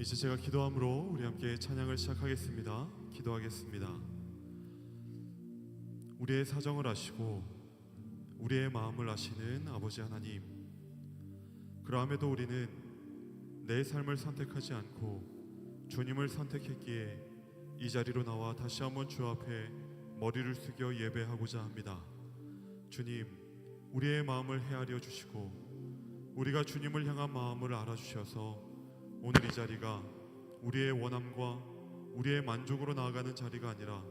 이제 제가 기도함으로 우리 함께 찬양을 시작하겠습니다. 기도하겠습니다. 우리의 사정을 아시고 우리의 마음을 아시는 아버지 하나님, 그러함에도 우리는 내 삶을 선택하지 않고 주님을 선택했기에 이 자리로 나와 다시 한번 주 앞에 머리를 숙여 예배하고자 합니다. 주님, 우리의 마음을 헤아려 주시고 우리가 주님을 향한 마음을 알아주셔서 오늘 이 자리가 우리의 원함과 우리의 만족으로 나아가는 자리가 아니라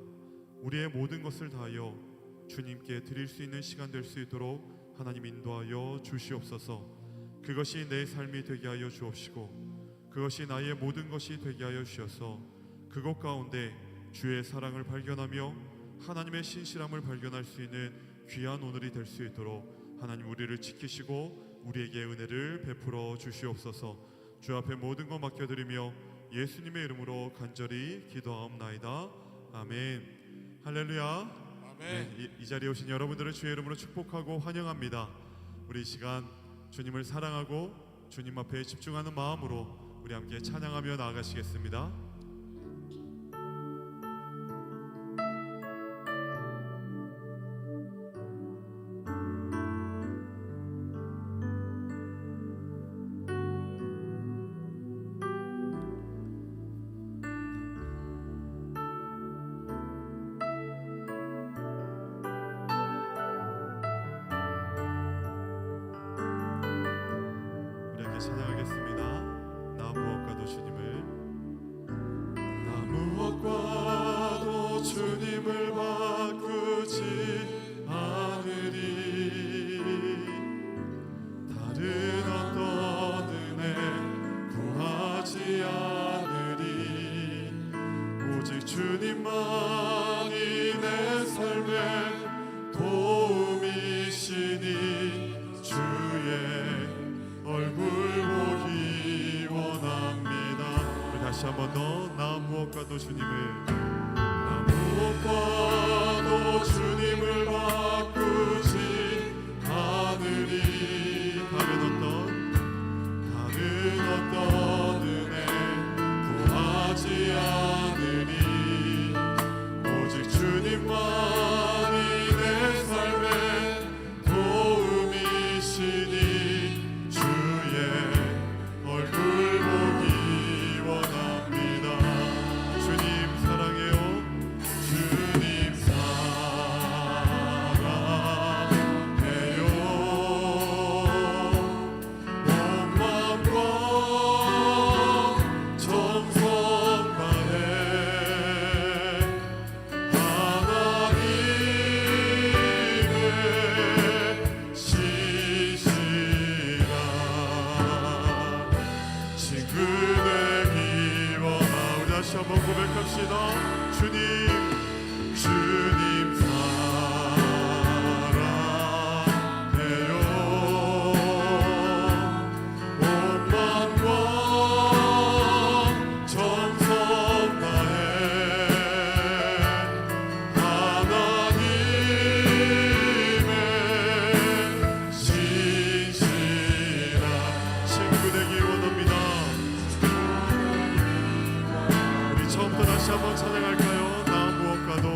우리의 모든 것을 다하여 주님께 드릴 수 있는 시간 될 수 있도록 하나님 인도하여 주시옵소서. 그것이 내 삶이 되게 하여 주옵시고 그것이 나의 모든 것이 되게 하여 주셔서 그것 가운데 주의 사랑을 발견하며 하나님의 신실함을 발견할 수 있는 귀한 오늘이 될 수 있도록 하나님 우리를 지키시고 우리에게 은혜를 베풀어 주시옵소서. 주 앞에 모든 것 맡겨드리며 예수님의 이름으로 간절히 기도하옵나이다. 아멘. 할렐루야. 아멘. 네, 이 자리에 오신 여러분들을 주의 이름으로 축복하고 환영합니다. 우리 이 시간 주님을 사랑하고 주님 앞에 집중하는 마음으로 우리 함께 찬양하며 나아가시겠습니다. 찬양하겠습니다. 나 무엇과도 주님을, 나 무엇과도 주님을 바꾸지 않으리. 다른 어떤 은혜 구하지 않으리. 오직 주님만이 내 삶의 도움이시니 주의 얼굴 보기 원합니다. 우리 다시 한번 더, 나 무엇과도 주님을, 나 무엇과도 주님을 바꾸지 않으리. 다른 어떤 은혜 구하지 않으리. 오직 주님만이 내 삶의 도움이시니 얼굴 보기 원합니다. 주님 사랑해요. 주님 사랑해요. 온 마음과 정성 다해 하나님의 신실한 친구 되기 원하. 우리 다시 한번 고백합시다. 주님 사랑해요. 온 마음과 정성 다해 하나님의 신실한 친구 되기 원합니다. 우리 처음부터 다시 한번 찬양할까요? 나 무엇과도,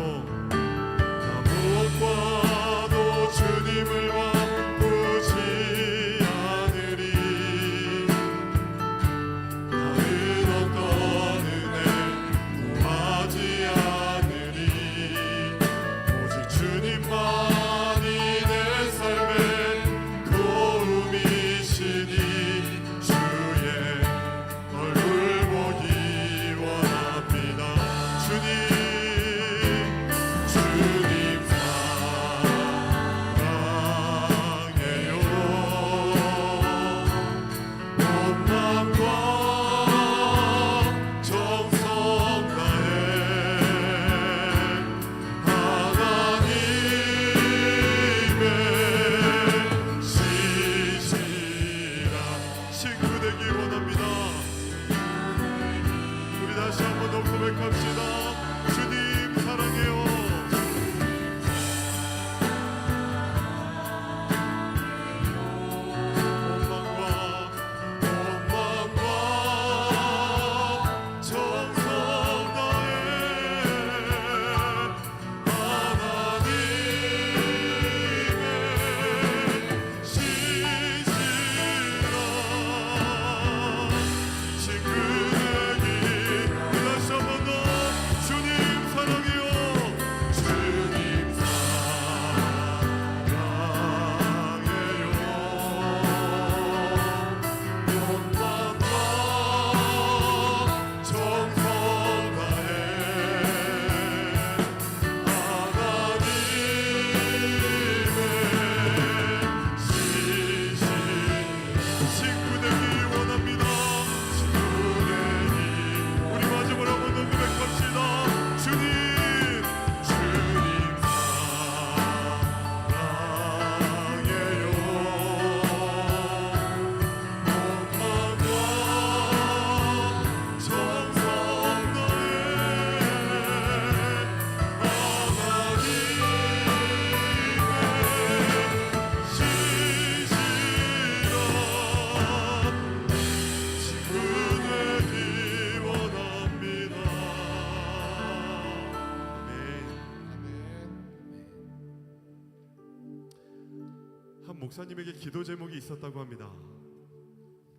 목사님에게 기도 제목이 있었다고 합니다.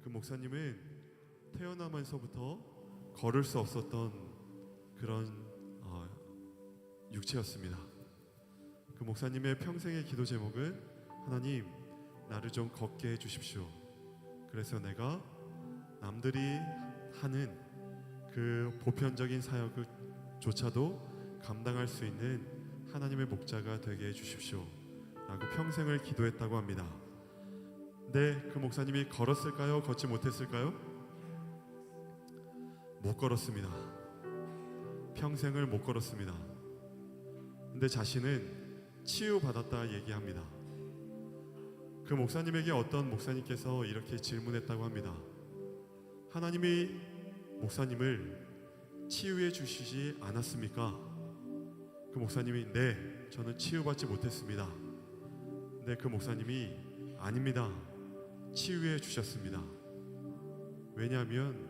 그 목사님은 태어나면서부터 걸을 수 없었던 그런 육체였습니다. 그 목사님의 평생의 기도 제목은 하나님, 나를 좀 걷게 해주십시오. 그래서 내가 남들이 하는 그 보편적인 사역조차도 감당할 수 있는 하나님의 목자가 되게 해주십시오 라고 평생을 기도했다고 합니다. 네, 그 목사님이 걸었을까요? 걷지 못했을까요? 못 걸었습니다. 평생을 못 걸었습니다. 근데 자신은 치유받았다 얘기합니다. 그 목사님에게 어떤 목사님께서 이렇게 질문했다고 합니다. 하나님이 목사님을 치유해 주시지 않았습니까? 그 목사님이 네, 저는 치유받지 못했습니다. 근데 그 목사님이 아닙니다, 치유해 주셨습니다. 왜냐하면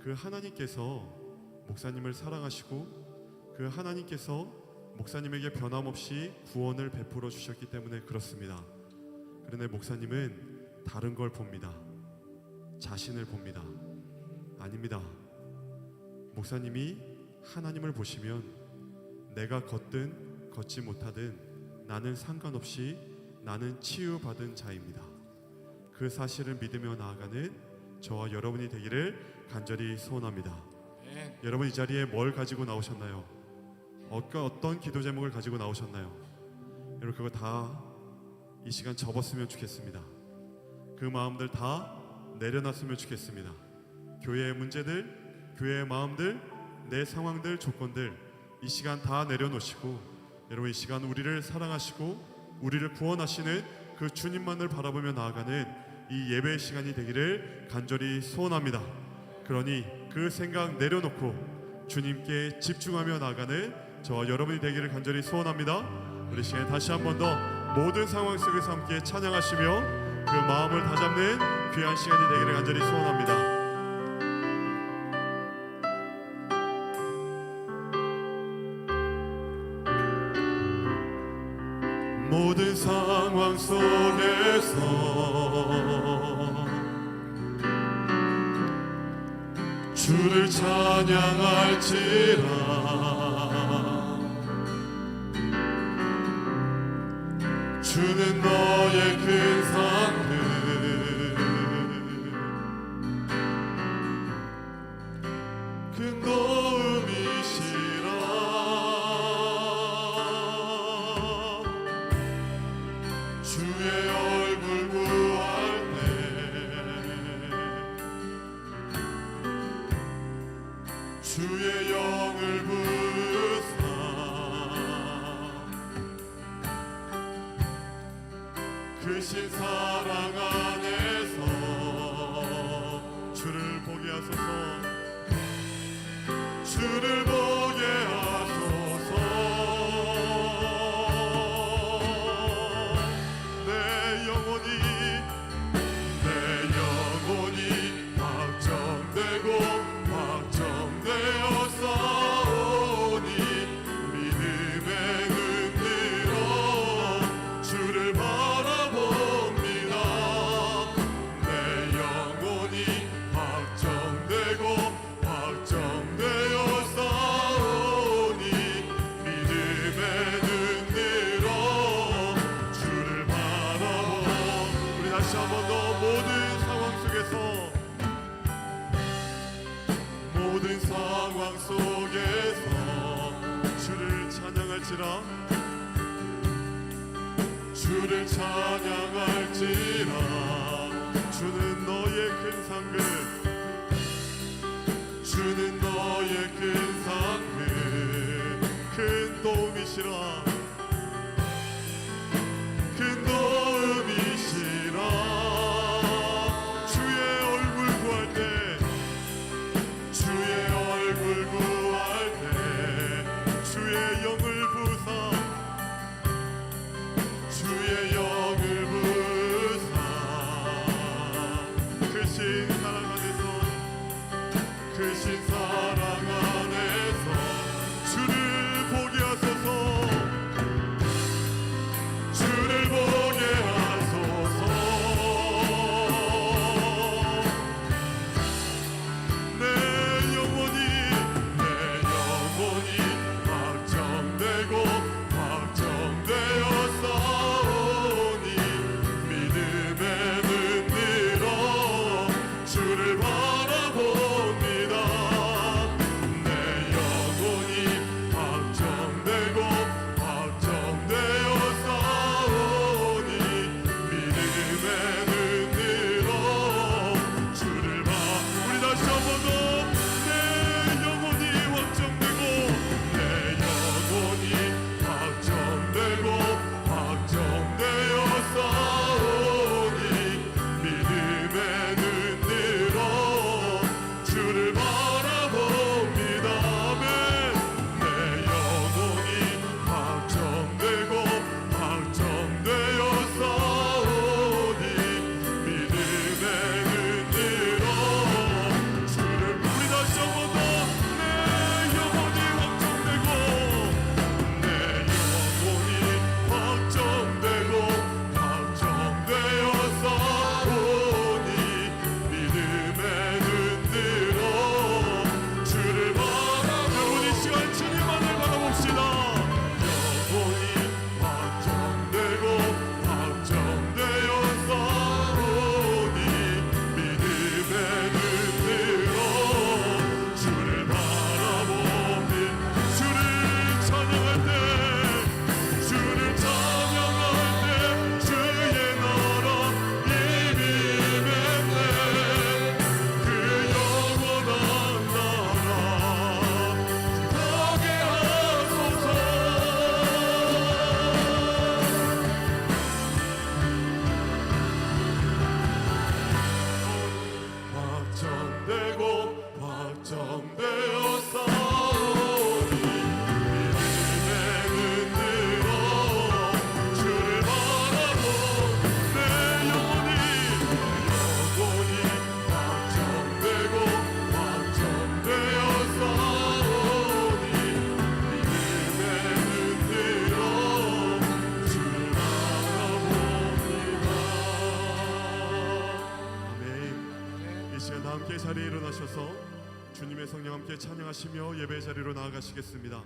그 하나님께서 목사님을 사랑하시고 그 하나님께서 목사님에게 변함없이 구원을 베풀어 주셨기 때문에 그렇습니다. 그런데 목사님은 다른 걸 봅니다. 자신을 봅니다. 아닙니다. 목사님이 하나님을 보시면 내가 걷든 걷지 못하든 나는 상관없이 나는 치유받은 자입니다. 그 사실을 믿으며 나아가는 저와 여러분이 되기를 간절히 소원합니다. 여러분 이 자리에 뭘 가지고 나오셨나요? 어떤 기도 제목을 가지고 나오셨나요? 여러분 그거 다 이 시간 접었으면 좋겠습니다. 그 마음들 다 내려놨으면 좋겠습니다. 교회의 문제들, 교회의 마음들, 내 상황들, 조건들 이 시간 다 내려놓으시고 여러분 이 시간 우리를 사랑하시고 우리를 구원하시는 그 주님만을 바라보며 나아가는 이 예배의 시간이 되기를 간절히 소원합니다. 그러니 그 생각 내려놓고 주님께 집중하며 나아가는 저와 여러분이 되기를 간절히 소원합니다. 우리 시간에 다시 한 번 더 모든 상황 속에서 함께 찬양하시며 그 마음을 다잡는 귀한 시간이 되기를 간절히 소원합니다. 모든 상황 속에서 주를 찬양할지라. 주는 너의 큰 상급 큰 도움이시라. 주의 얼굴 구할 때 주의 영을 부사 크신 사랑 안에서 주를 보게 하소서. 주를 보게 하소서. 내 영혼이 확정되고 확정되어 싸우니 믿음의 눈으로 주를 바라봅니다. 내 영혼이 확정되고 확정되어 싸우니 믿음의 눈으로 주를 바라보. 우리 다시 한 번 더 모든 상황 속에서 주를 찬양할지라. 주를 찬양할지라. 주는 너의 큰 상급 주는 너의 큰 상급 큰 도움이시라. 큰 도움이시라. 주의 얼굴 구할 때 주의 얼굴 구할 때 주의 영을 부사 주의 영을 부사 크신 사랑 안에서 크신 사랑 안에서 주를 보게 하소서. 시간 다 함께 자리에 일어나셔서 주님의 성령 함께 찬양하시며 예배 자리로 나아가시겠습니다.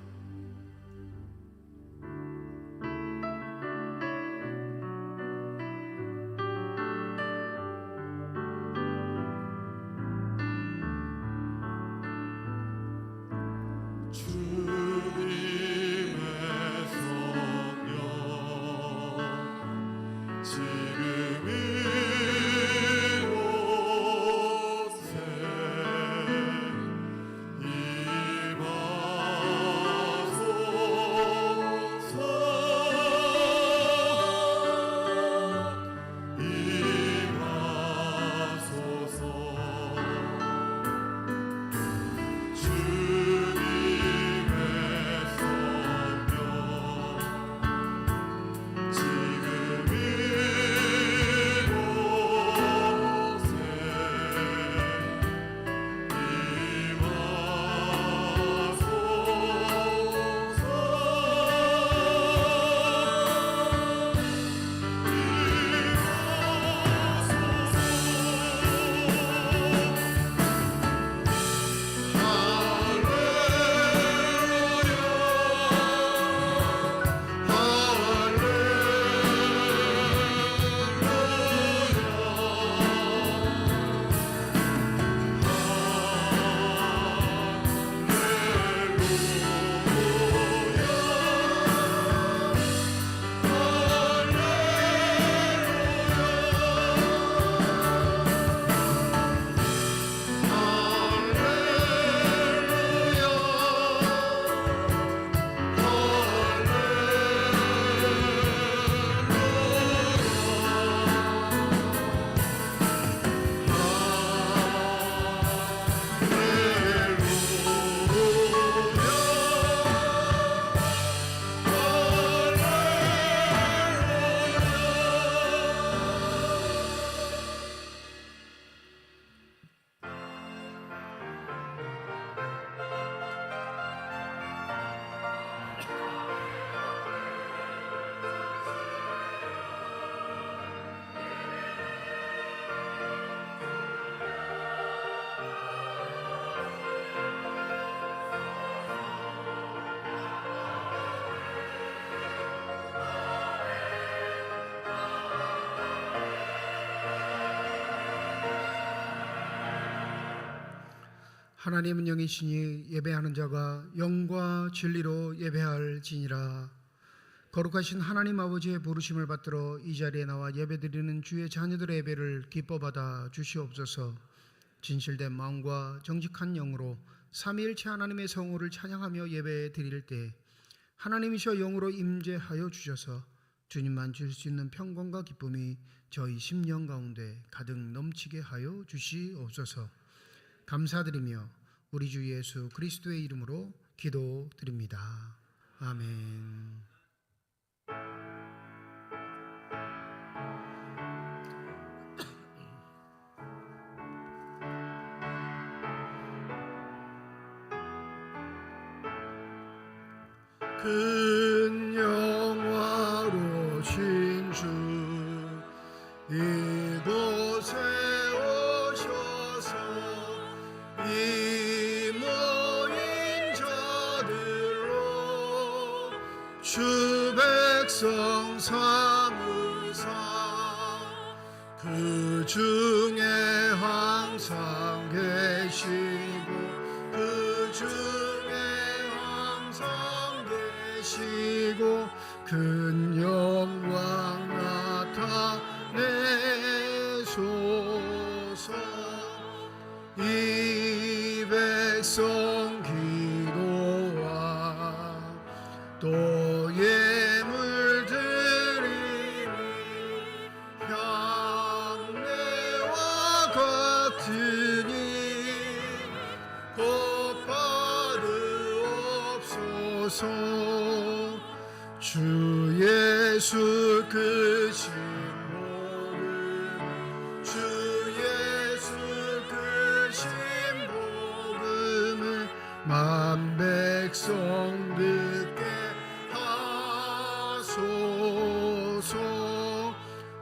하나님은 영이시니 예배하는 자가 영과 진리로 예배할지니라. 거룩하신 하나님 아버지의 부르심을 받들어 이 자리에 나와 예배드리는 주의 자녀들의 예배를 기뻐 받아 주시옵소서. 진실된 마음과 정직한 영으로 삼위일체 하나님의 성호를 찬양하며 예배 드릴 때 하나님이셔 영으로 임재하여 주셔서 주님만 주실 수 있는 평강과 기쁨이 저희 심령 가운데 가득 넘치게 하여 주시옵소서. 감사드리며 우리 주 예수 그리스도의 이름으로 기도드립니다. 아멘. 큰 영화로신 주 이곳에 오셔서 이 모인 자들로 주 백성 삼으사 그 중에 항상 계시고 그 중에 항상 계시고 큰 영광 나타내소서. 이 백성 기도와 또 예물 드리니 향내와 같으니 곧 받으옵소서. 주 예수 그 신복음 주 예수 그 신복음을 만 백성 듣게 하소서.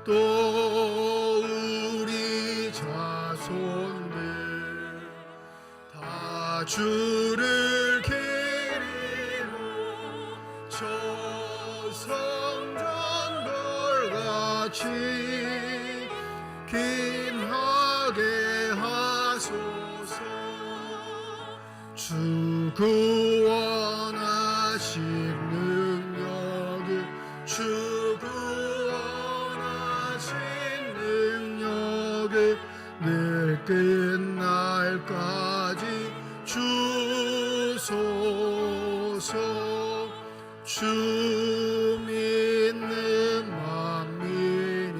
또 우리 자손들 주를 기리고 저 성전돌같이 긴하게 하소서. 주 구원하신 능력을 주 구원하신 능력을 늘 끝날까지 주소서. 주 믿는 만민이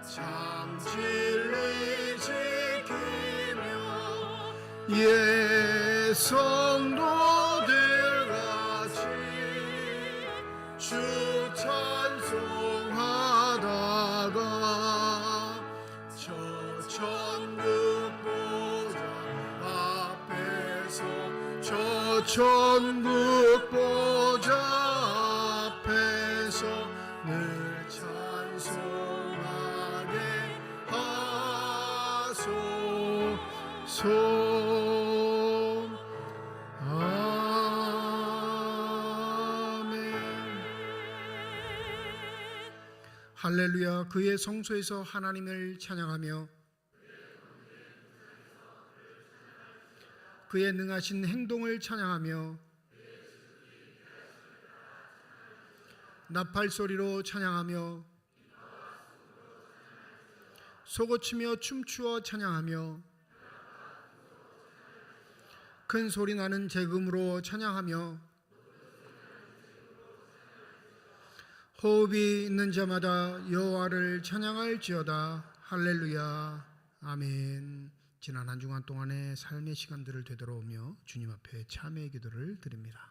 참 진리 지키며 예 성도들 같이 주 찬송하다가 저 천국 보좌 앞에서 저 천국 보좌 앞에서 늘 찬송하게 하소서. 할렐루야. 그의 성소에서 하나님을 찬양하며 그의 능하신 행동을 찬양하며 나팔소리로 찬양하며 소고치며 춤추어 찬양하며 큰 소리 나는 재금으로 찬양하며 호흡이 있는 자마다 여호와를 찬양할지어다. 할렐루야. 아멘. 지난 한 주간 동안의 삶의 시간들을 되돌아오며 주님 앞에 참회의 기도를 드립니다.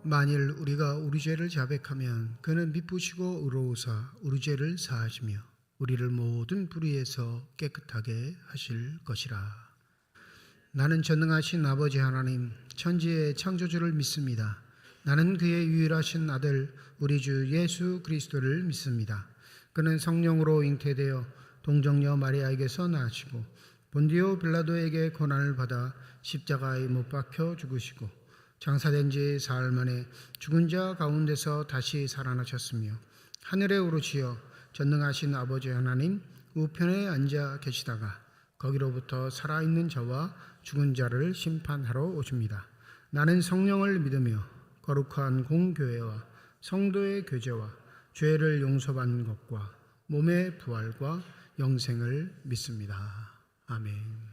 만일 우리가 우리 죄를 자백하면 그는 미쁘시고 의로우사 우리 죄를 사하시며 우리를 모든 불의에서 깨끗하게 하실 것이라. 나는 전능하신 아버지 하나님 천지의 창조주를 믿습니다. 나는 그의 유일하신 아들 우리 주 예수 그리스도를 믿습니다. 그는 성령으로 잉태되어 동정녀 마리아에게서 나시고 본디오 빌라도에게 고난을 받아 십자가에 못 박혀 죽으시고 장사된 지 사흘 만에 죽은 자 가운데서 다시 살아나셨으며 하늘에 오르시어 전능하신 아버지 하나님 우편에 앉아 계시다가 거기로부터 살아있는 자와 죽은 자를 심판하러 오십니다. 나는 성령을 믿으며 거룩한 공교회와 성도의 교제와 죄를 용서받는 것과 몸의 부활과 영생을 믿습니다. 아멘.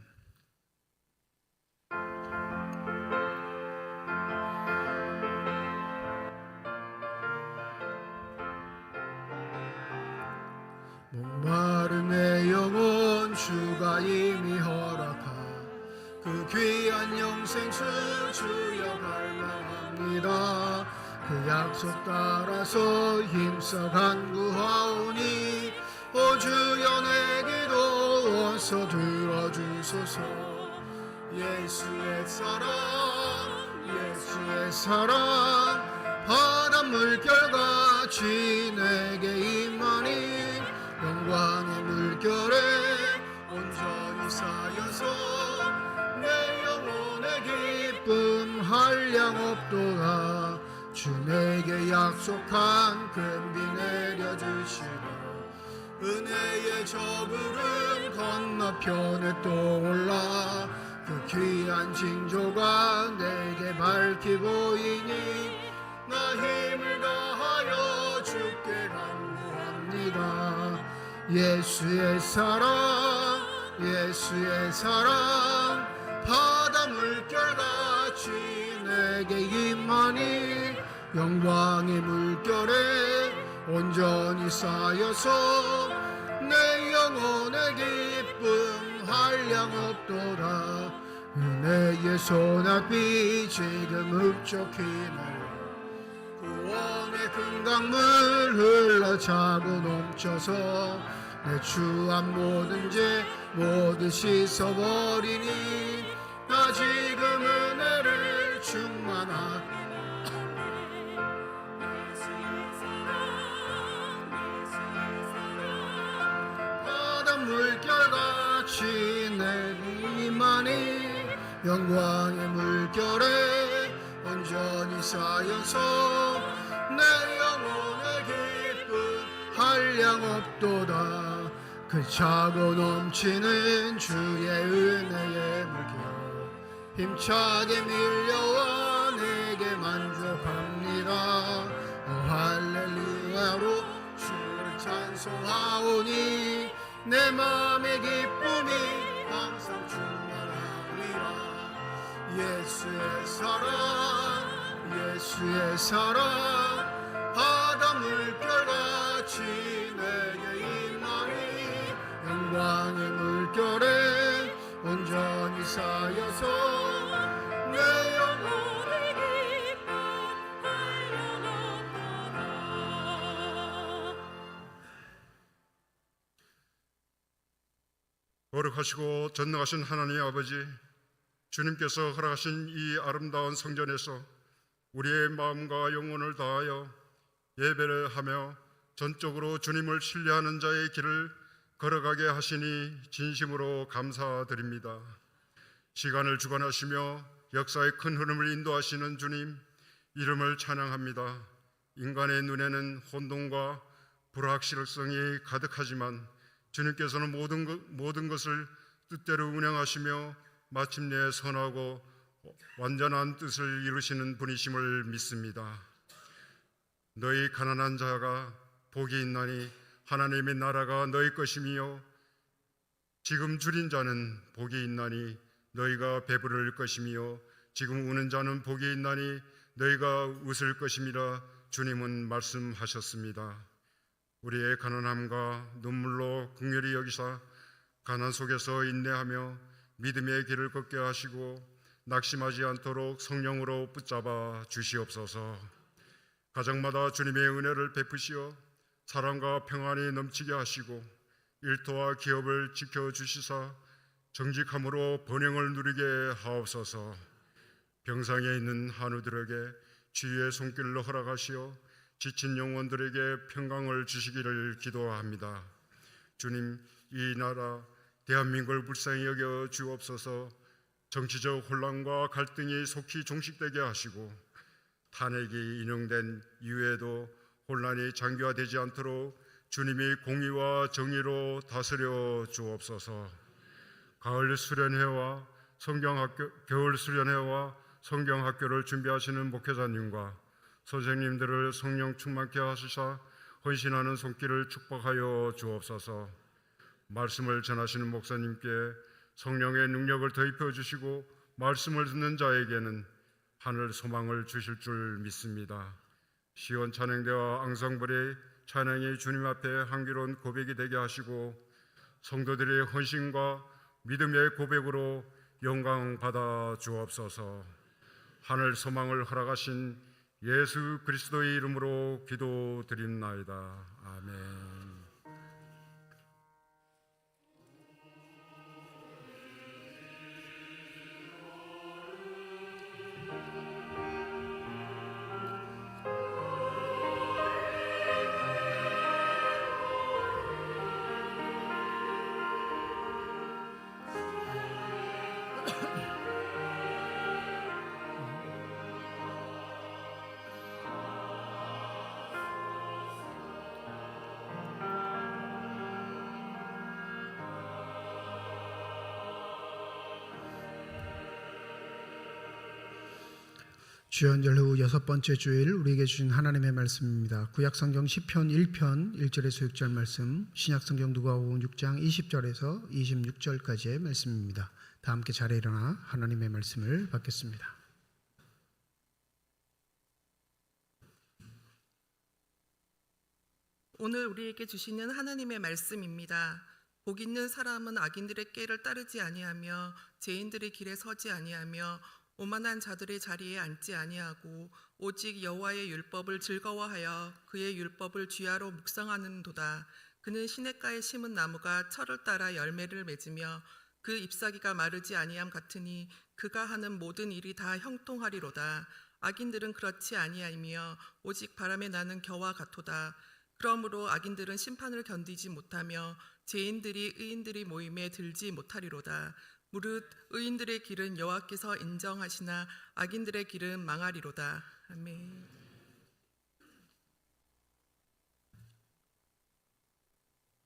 목마른 내 영혼 주가 이미 허락하 그 귀한 영생수 주여 갈망합니다. 그 약속 따라서 힘써 간구하오니 오 주여 내 기도 어서 들어주소서. 예수의 사랑 바람 물결같이 내게 임하니 영광의 물결에 온전히 쌓여서 내 영혼의 기쁨 한량 없도다. 주 내게 약속한 금비 내려주시라. 은혜의 저구름 건너편에 떠올라 그 귀한 징조가 내게 밝히 보이니 나 힘을 다하여 주께 간구합니다. 예수의 사랑 예수의 사랑 바다 물결같이 내게 임하니 영광의 물결에 온전히 쌓여서 내 영혼의 기쁨 한량 없도다. 은혜의 소낙비 지금 흡족히 날려 구원의 금강물 흘러차고 넘쳐서 내 추한 모든 죄 모두 씻어버리니 나 지금 은혜를 충만하게 물결같이 내리만이 영광의 물결에 온전히 쌓여서 내 영혼의 기쁨 한량 없도다. 그 차고 넘치는 주의 은혜의 물결 힘차게 밀려와 내게 만족합니다. 할렐루야로 주를 찬송하오니 내 마음의 기쁨이 항상 충만하리라. 예수의 사랑 예수의 사랑 바다 물결같이 내게 임하니 영광의 물결에 온전히 쌓여서 내 영혼의 기쁨 한량 없도다. 거룩하시고 전능하신 하나님 아버지, 주님께서 허락하신 이 아름다운 성전에서 우리의 마음과 영혼을 다하여 예배를 하며 전적으로 주님을 신뢰하는 자의 길을 걸어가게 하시니 진심으로 감사드립니다. 시간을 주관하시며 역사의 큰 흐름을 인도하시는 주님 이름을 찬양합니다. 인간의 눈에는 혼돈과 불확실성이 가득하지만 주님께서는 모든 것을 뜻대로 운행하시며 마침내 선하고 완전한 뜻을 이루시는 분이심을 믿습니다. 너희 가난한 자가 복이 있나니 하나님의 나라가 너희 것이며 지금 줄인 자는 복이 있나니 너희가 배부를 것이며 지금 우는 자는 복이 있나니 너희가 웃을 것임이라 주님은 말씀하셨습니다. 우리의 가난함과 눈물로 긍휼히 여기사 가난 속에서 인내하며 믿음의 길을 걷게 하시고 낙심하지 않도록 성령으로 붙잡아 주시옵소서. 가정마다 주님의 은혜를 베푸시어 사랑과 평안이 넘치게 하시고 일터와 기업을 지켜주시사 정직함으로 번영을 누리게 하옵소서. 병상에 있는 한우들에게 주의 손길로 허락하시어 지친 영혼들에게 평강을 주시기를 기도합니다. 주님, 이 나라 대한민국을 불쌍히 여겨 주옵소서. 정치적 혼란과 갈등이 속히 종식되게 하시고 탄핵이 인용된 이후에도 혼란이 장기화되지 않도록 주님이 공의와 정의로 다스려 주옵소서. 가을 수련회와 겨울 수련회와 성경학교를 준비하시는 목회자님과 선생님들을 성령 충만케 하시사 헌신하는 손길을 축복하여 주옵소서. 말씀을 전하시는 목사님께 성령의 능력을 더입혀 주시고 말씀을 듣는 자에게는 하늘 소망을 주실 줄 믿습니다. 시온 찬양대와 앙상블의 찬양이 주님 앞에 향기로운 고백이 되게 하시고 성도들의 헌신과 믿음의 고백으로 영광 받아 주옵소서. 하늘 소망을 허락하신 예수 그리스도의 이름으로 기도드립나이다. 아멘. 주연절 후 여섯 번째 주일 우리에게 주신 하나님의 말씀입니다. 구약성경 시편 1편 1절에서 6절 말씀, 신약성경 누가복음 6장 20절에서 26절까지의 말씀입니다. 다 함께 자리에 일어나 하나님의 말씀을 받겠습니다. 오늘 우리에게 주시는 하나님의 말씀입니다. 복 있는 사람은 악인들의 꾀를 따르지 아니하며 죄인들의 길에 서지 아니하며 오만한 자들의 자리에 앉지 아니하고 오직 여호와의 율법을 즐거워하여 그의 율법을 주야로 묵상하는도다. 그는 시냇가에 심은 나무가 철을 따라 열매를 맺으며 그 잎사귀가 마르지 아니함 같으니 그가 하는 모든 일이 다 형통하리로다. 악인들은 그렇지 아니하며 오직 바람에 나는 겨와 같도다. 그러므로 악인들은 심판을 견디지 못하며 죄인들이 의인들의 모임에 들지 못하리로다. 무릇 의인들의 길은 여호와께서 인정하시나 악인들의 길은 망하리로다. 아멘.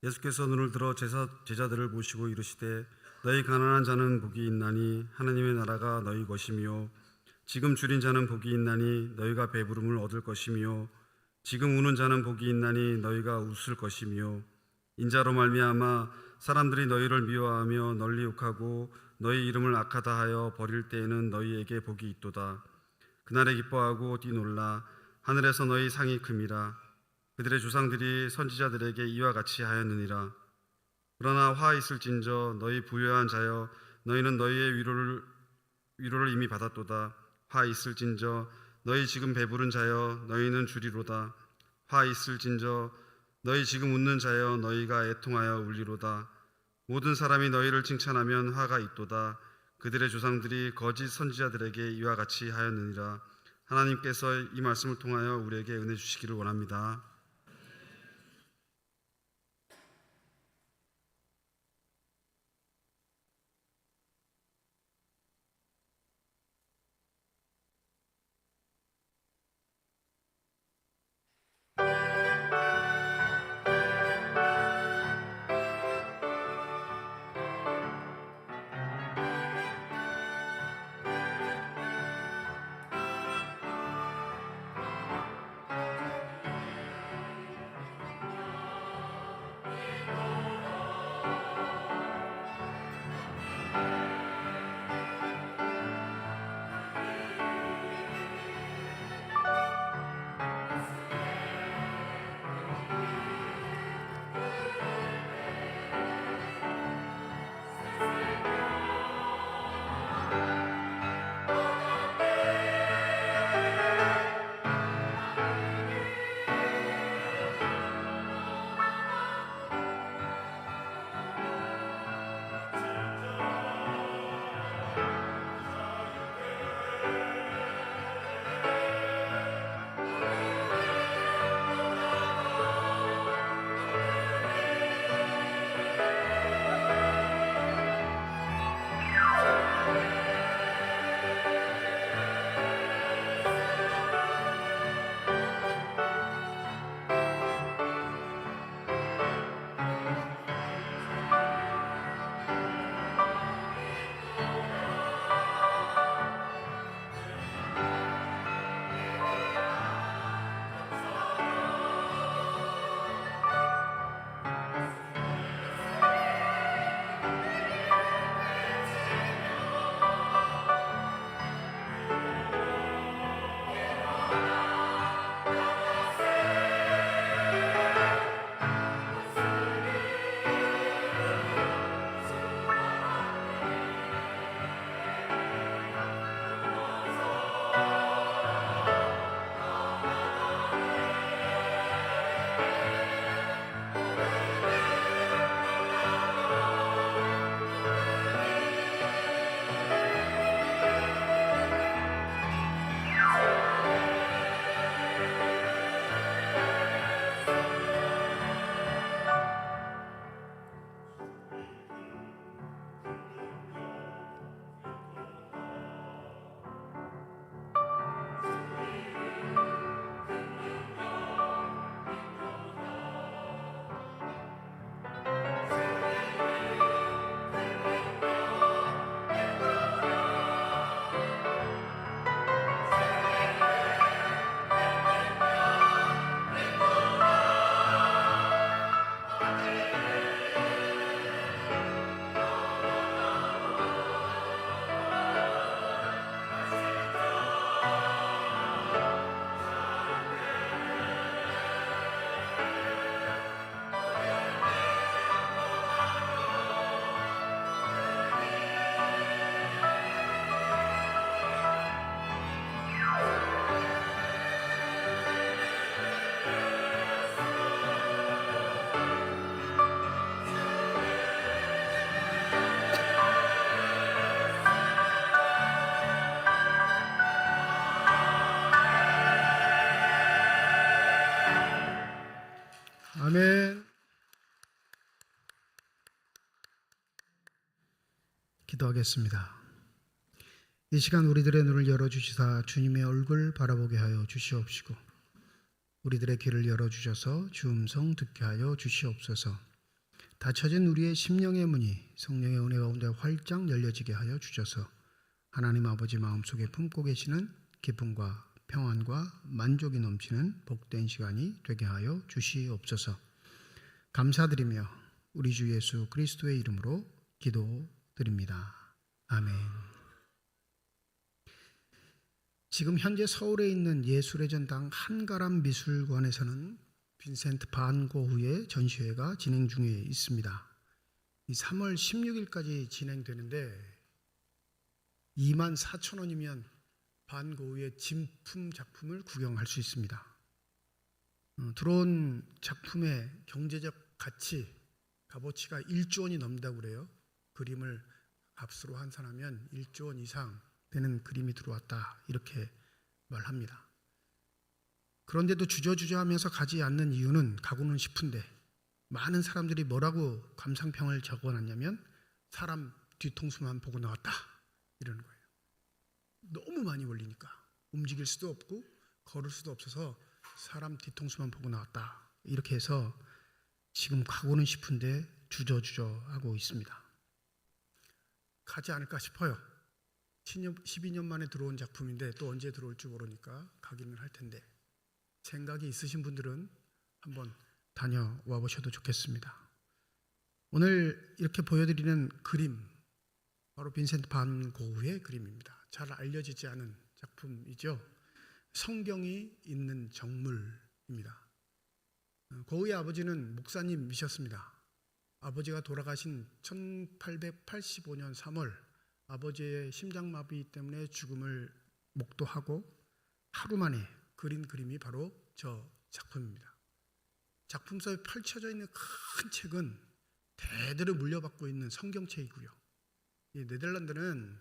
예수께서 눈을 들어 제자들을 보시고 이르시되 너희 가난한 자는 복이 있나니 하나님의 나라가 너희 것이며 지금 줄인 자는 복이 있나니 너희가 배부름을 얻을 것이며 지금 우는 자는 복이 있나니 너희가 웃을 것이며 인자로 말미암아 사람들이 너희를 미워하며 널리 욕하고 너희 이름을 악하다 하여 버릴 때에는 너희에게 복이 있도다. 그날에 기뻐하고 뛰놀라. 하늘에서 너희 상이 큼이라. 그들의 조상들이 선지자들에게 이와 같이 하였느니라. 그러나 화 있을진저 너희 부유한 자여 너희는 너희의 위로를 이미 받았도다. 화 있을진저 너희 지금 배부른 자여 너희는 주리로다. 화 있을진저 너희 지금 웃는 자여 너희가 애통하여 울리로다. 모든 사람이 너희를 칭찬하면 화가 있도다. 그들의 조상들이 거짓 선지자들에게 이와 같이 하였느니라. 하나님께서 이 말씀을 통하여 우리에게 은혜 주시기를 원합니다. 기도하겠습니다. 이 시간 우리들의 눈을 열어주시사 주님의 얼굴 바라보게 하여 주시옵시고 우리들의 귀를 열어주셔서 주 음성 듣게 하여 주시옵소서. 닫혀진 우리의 심령의 문이 성령의 은혜 가운데 활짝 열려지게 하여 주셔서 하나님 아버지 마음속에 품고 계시는 기쁨과 평안과 만족이 넘치는 복된 시간이 되게 하여 주시옵소서. 감사드리며 우리 주 예수 그리스도의 이름으로 기도드립니다. 아멘. 지금 현재 서울에 있는 예술의 전당 한가람 미술관에서는 빈센트 반 고흐의 전시회가 진행 중에 있습니다. 이 3월 16일까지 진행되는데 24,000원이면 반 고흐의 진품 작품을 구경할 수 있습니다. 들어온 작품의 경제적 값어치가 1조 원이 넘는다고 그래요. 그림을 값으로 환산하면 1조 원 이상 되는 그림이 들어왔다 이렇게 말합니다. 그런데도 주저주저하면서 가지 않는 이유는 가고는 싶은데 많은 사람들이 뭐라고 감상평을 적어놨냐면 사람 뒤통수만 보고 나왔다 이러는 거예요. 너무 많이 몰리니까 움직일 수도 없고 걸을 수도 없어서 사람 뒤통수만 보고 나왔다 이렇게 해서 지금 가고는 싶은데 주저주저하고 있습니다. 가지 않을까 싶어요. 12년 만에 들어온 작품인데 또 언제 들어올지 모르니까 가기는 할 텐데 생각이 있으신 분들은 한번 다녀와 보셔도 좋겠습니다. 오늘 이렇게 보여드리는 그림 바로 빈센트 반 고흐의 그림입니다. 잘 알려지지 않은 작품이죠. 성경이 있는 정물입니다. 고흐의 아버지는 목사님이셨습니다. 아버지가 돌아가신 1885년 3월 아버지의 심장마비 때문에 죽음을 목도하고 하루 만에 그린 그림이 바로 저 작품입니다. 작품 속에 펼쳐져 있는 큰 책은 대대로 물려받고 있는 성경책이고요. 이 네덜란드는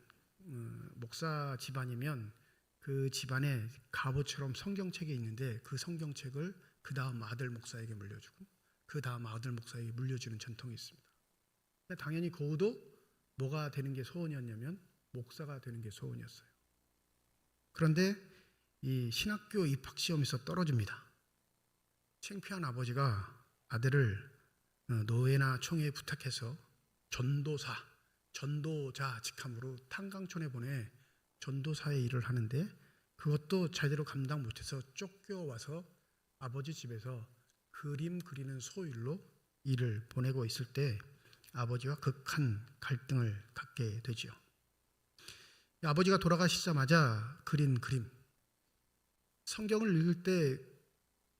목사 집안이면 그 집안에 갑오처럼 성경책이 있는데 그 성경책을 그 다음 아들 목사에게 물려주고 그 다음 아들 목사에게 물려주는 전통이 있습니다. 당연히 고흐도 뭐가 되는 게 소원이었냐면 목사가 되는 게 소원이었어요. 그런데 이 신학교 입학시험에서 떨어집니다. 창피한 아버지가 아들을 노예나 총회에 부탁해서 전도자 직함으로 탄광촌에 보내 전도사의 일을 하는데 그것도 제대로 감당 못해서 쫓겨와서 아버지 집에서 그림 그리는 소일로 일을 보내고 있을 때 아버지와 극한 갈등을 갖게 되지요. 아버지가 돌아가시자마자 그린 그림, 성경을 읽을 때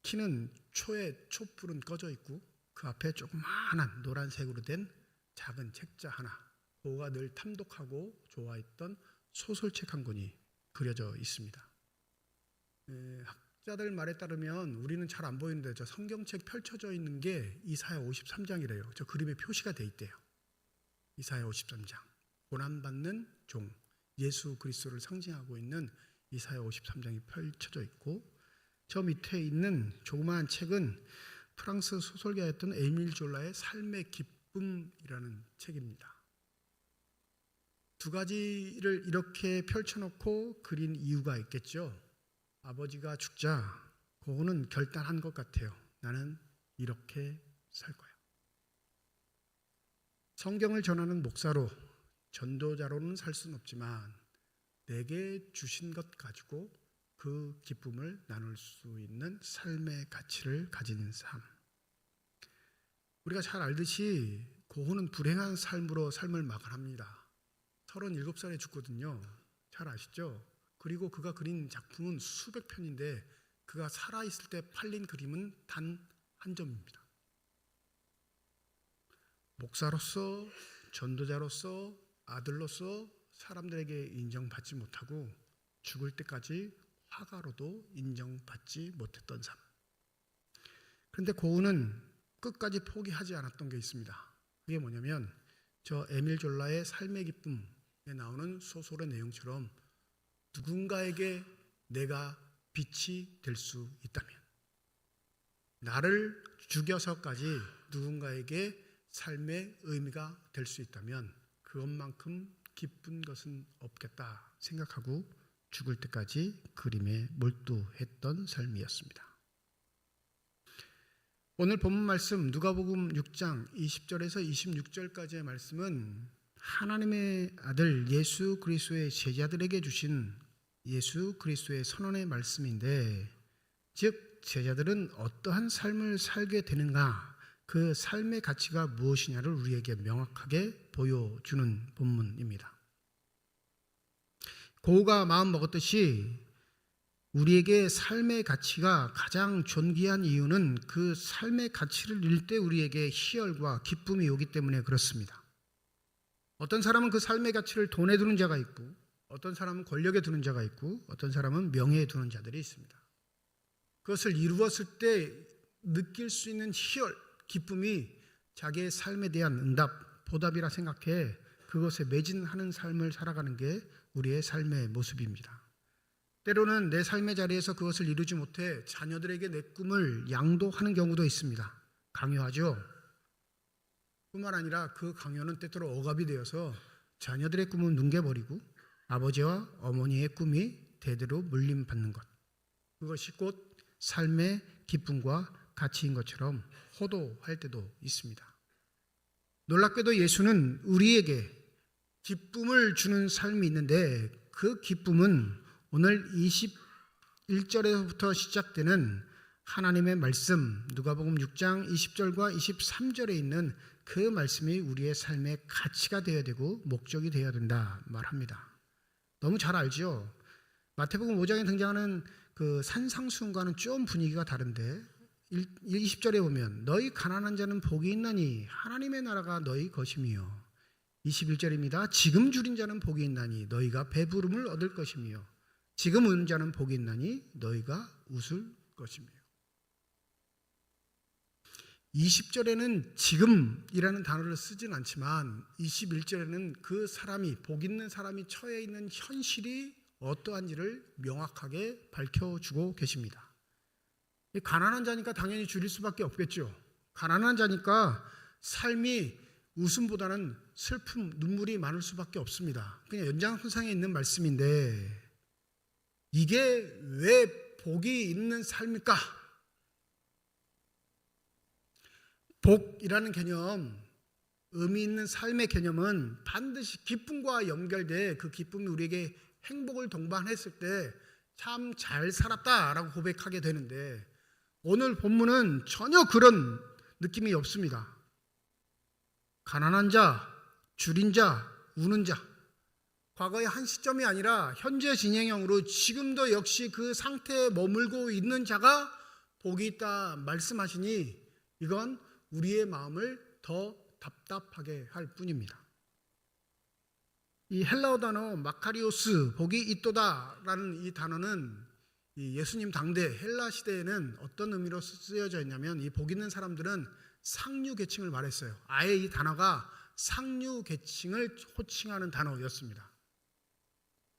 키는 촛불은 꺼져 있고 그 앞에 조그마한 노란색으로 된 작은 책자 하나, 고흐가 늘 탐독하고 좋아했던 소설책 한 권이 그려져 있습니다. 학자들 말에 따르면 우리는 잘 안 보이는데 저 성경책 펼쳐져 있는 게 이사야 53장이래요. 저 그림에 표시가 돼 있대요. 이사야 53장. 고난받는 종, 예수 그리스도를 상징하고 있는 이사야 53장이 펼쳐져 있고 저 밑에 있는 조그마한 책은 프랑스 소설가였던 에밀 졸라의 삶의 기쁨이라는 책입니다. 두 가지를 이렇게 펼쳐놓고 그린 이유가 있겠죠. 아버지가 죽자 고흐는 결단한 것 같아요. 나는 이렇게 살 거야. 성경을 전하는 목사로 전도자로는 살 수는 없지만 내게 주신 것 가지고 그 기쁨을 나눌 수 있는 삶의 가치를 가진 삶. 우리가 잘 알듯이 고흐는 불행한 삶으로 삶을 마감합니다. 37살에 죽거든요. 잘 아시죠? 그리고 그가 그린 작품은 수백 편인데 그가 살아있을 때 팔린 그림은 단 한 점입니다. 목사로서, 전도자로서, 아들로서 사람들에게 인정받지 못하고 죽을 때까지 화가로도 인정받지 못했던 삶. 그런데 고흐는 끝까지 포기하지 않았던 게 있습니다. 그게 뭐냐면 저 에밀 졸라의 삶의 기쁨에 나오는 소설의 내용처럼 누군가에게 내가 빛이 될 수 있다면, 나를 죽여서까지 누군가에게 삶의 의미가 될 수 있다면 그것만큼 기쁜 것은 없겠다 생각하고 죽을 때까지 그림에 몰두했던 삶이었습니다. 오늘 본문 말씀 누가복음 6장 20절에서 26절까지의 말씀은 하나님의 아들 예수 그리스도의 제자들에게 주신 예수 그리스도의 선언의 말씀인데, 즉 제자들은 어떠한 삶을 살게 되는가, 그 삶의 가치가 무엇이냐를 우리에게 명확하게 보여주는 본문입니다. 고우가 마음 먹었듯이 우리에게 삶의 가치가 가장 존귀한 이유는 그 삶의 가치를 잃을 때 우리에게 희열과 기쁨이 오기 때문에 그렇습니다. 어떤 사람은 그 삶의 가치를 돈에 두는 자가 있고, 어떤 사람은 권력에 두는 자가 있고, 어떤 사람은 명예에 두는 자들이 있습니다. 그것을 이루었을 때 느낄 수 있는 희열, 기쁨이 자기의 삶에 대한 응답, 보답이라 생각해 그것에 매진하는 삶을 살아가는 게 우리의 삶의 모습입니다. 때로는 내 삶의 자리에서 그것을 이루지 못해 자녀들에게 내 꿈을 양도하는 경우도 있습니다. 강요하죠. 뿐만 아니라 그 강요는 때때로 억압이 되어서 자녀들의 꿈은 뭉개버리고 아버지와 어머니의 꿈이 대대로 물림받는 것, 그것이 곧 삶의 기쁨과 가치인 것처럼 호도할 때도 있습니다. 놀랍게도 예수는 우리에게 기쁨을 주는 삶이 있는데, 그 기쁨은 오늘 21절에서부터 시작되는 하나님의 말씀 누가복음 6장 20절과 23절에 있는 그 말씀이 우리의 삶의 가치가 되어야 되고 목적이 되어야 된다 말합니다. 너무 잘 알죠? 마태복음 5장에 등장하는 그 산상수훈과는 좀 분위기가 다른데, 20절에 보면 너희 가난한 자는 복이 있나니 하나님의 나라가 너희 것이며, 21절입니다. 지금 줄인 자는 복이 있나니 너희가 배부름을 얻을 것이며, 지금 우는 자는 복이 있나니 너희가 웃을 것이며. 20절에는 지금이라는 단어를 쓰진 않지만 21절에는 그 사람이, 복 있는 사람이 처해 있는 현실이 어떠한지를 명확하게 밝혀주고 계십니다. 가난한 자니까 당연히 줄일 수밖에 없겠죠. 가난한 자니까 삶이 웃음보다는 슬픔, 눈물이 많을 수밖에 없습니다. 그냥 연장선상에 있는 말씀인데, 이게 왜 복이 있는 삶일까? 복이라는 개념, 의미 있는 삶의 개념은 반드시 기쁨과 연결돼 그 기쁨이 우리에게 행복을 동반했을 때 참 잘 살았다라고 고백하게 되는데, 오늘 본문은 전혀 그런 느낌이 없습니다. 가난한 자, 줄인 자, 우는 자, 과거의 한 시점이 아니라 현재 진행형으로 지금도 역시 그 상태에 머물고 있는 자가 복이 있다 말씀하시니, 이건 우리의 마음을 더 답답하게 할 뿐입니다. 이 헬라어 단어 마카리오스, 복이 있도다라는 이 단어는 이 예수님 당대 헬라 시대에는 어떤 의미로 쓰여져 있냐면, 이 복 있는 사람들은 상류 계층을 말했어요. 아예 이 단어가 상류 계층을 호칭하는 단어였습니다.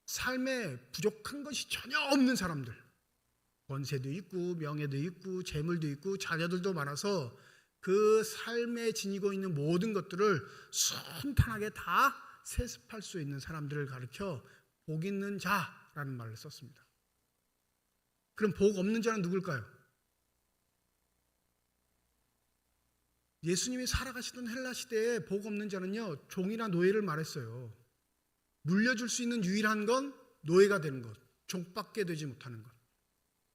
삶에 부족한 것이 전혀 없는 사람들, 권세도 있고 명예도 있고 재물도 있고 자녀들도 많아서 그 삶에 지니고 있는 모든 것들을 순탄하게 다 세습할 수 있는 사람들을 가리켜 복 있는 자라는 말을 썼습니다. 그럼 복 없는 자는 누굴까요? 예수님이 살아가시던 헬라 시대에 복 없는 자는요, 종이나 노예를 말했어요. 물려줄 수 있는 유일한 건 노예가 되는 것, 종밖에 되지 못하는 것.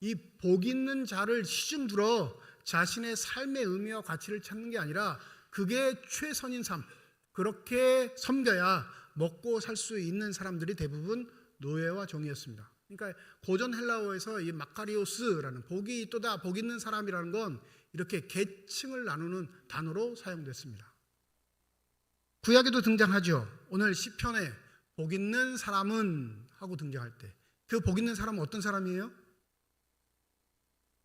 이 복 있는 자를 시중 들어 자신의 삶의 의미와 가치를 찾는 게 아니라 그게 최선인 삶, 그렇게 섬겨야 먹고 살 수 있는 사람들이 대부분 노예와 종이었습니다. 그러니까 고전 헬라어에서 이 마카리오스라는, 복이 있도다, 복 있는 사람이라는 건 이렇게 계층을 나누는 단어로 사용됐습니다. 구약에도 등장하죠. 오늘 시편에 복 있는 사람은 하고 등장할 때, 그 복 있는 사람은 어떤 사람이에요?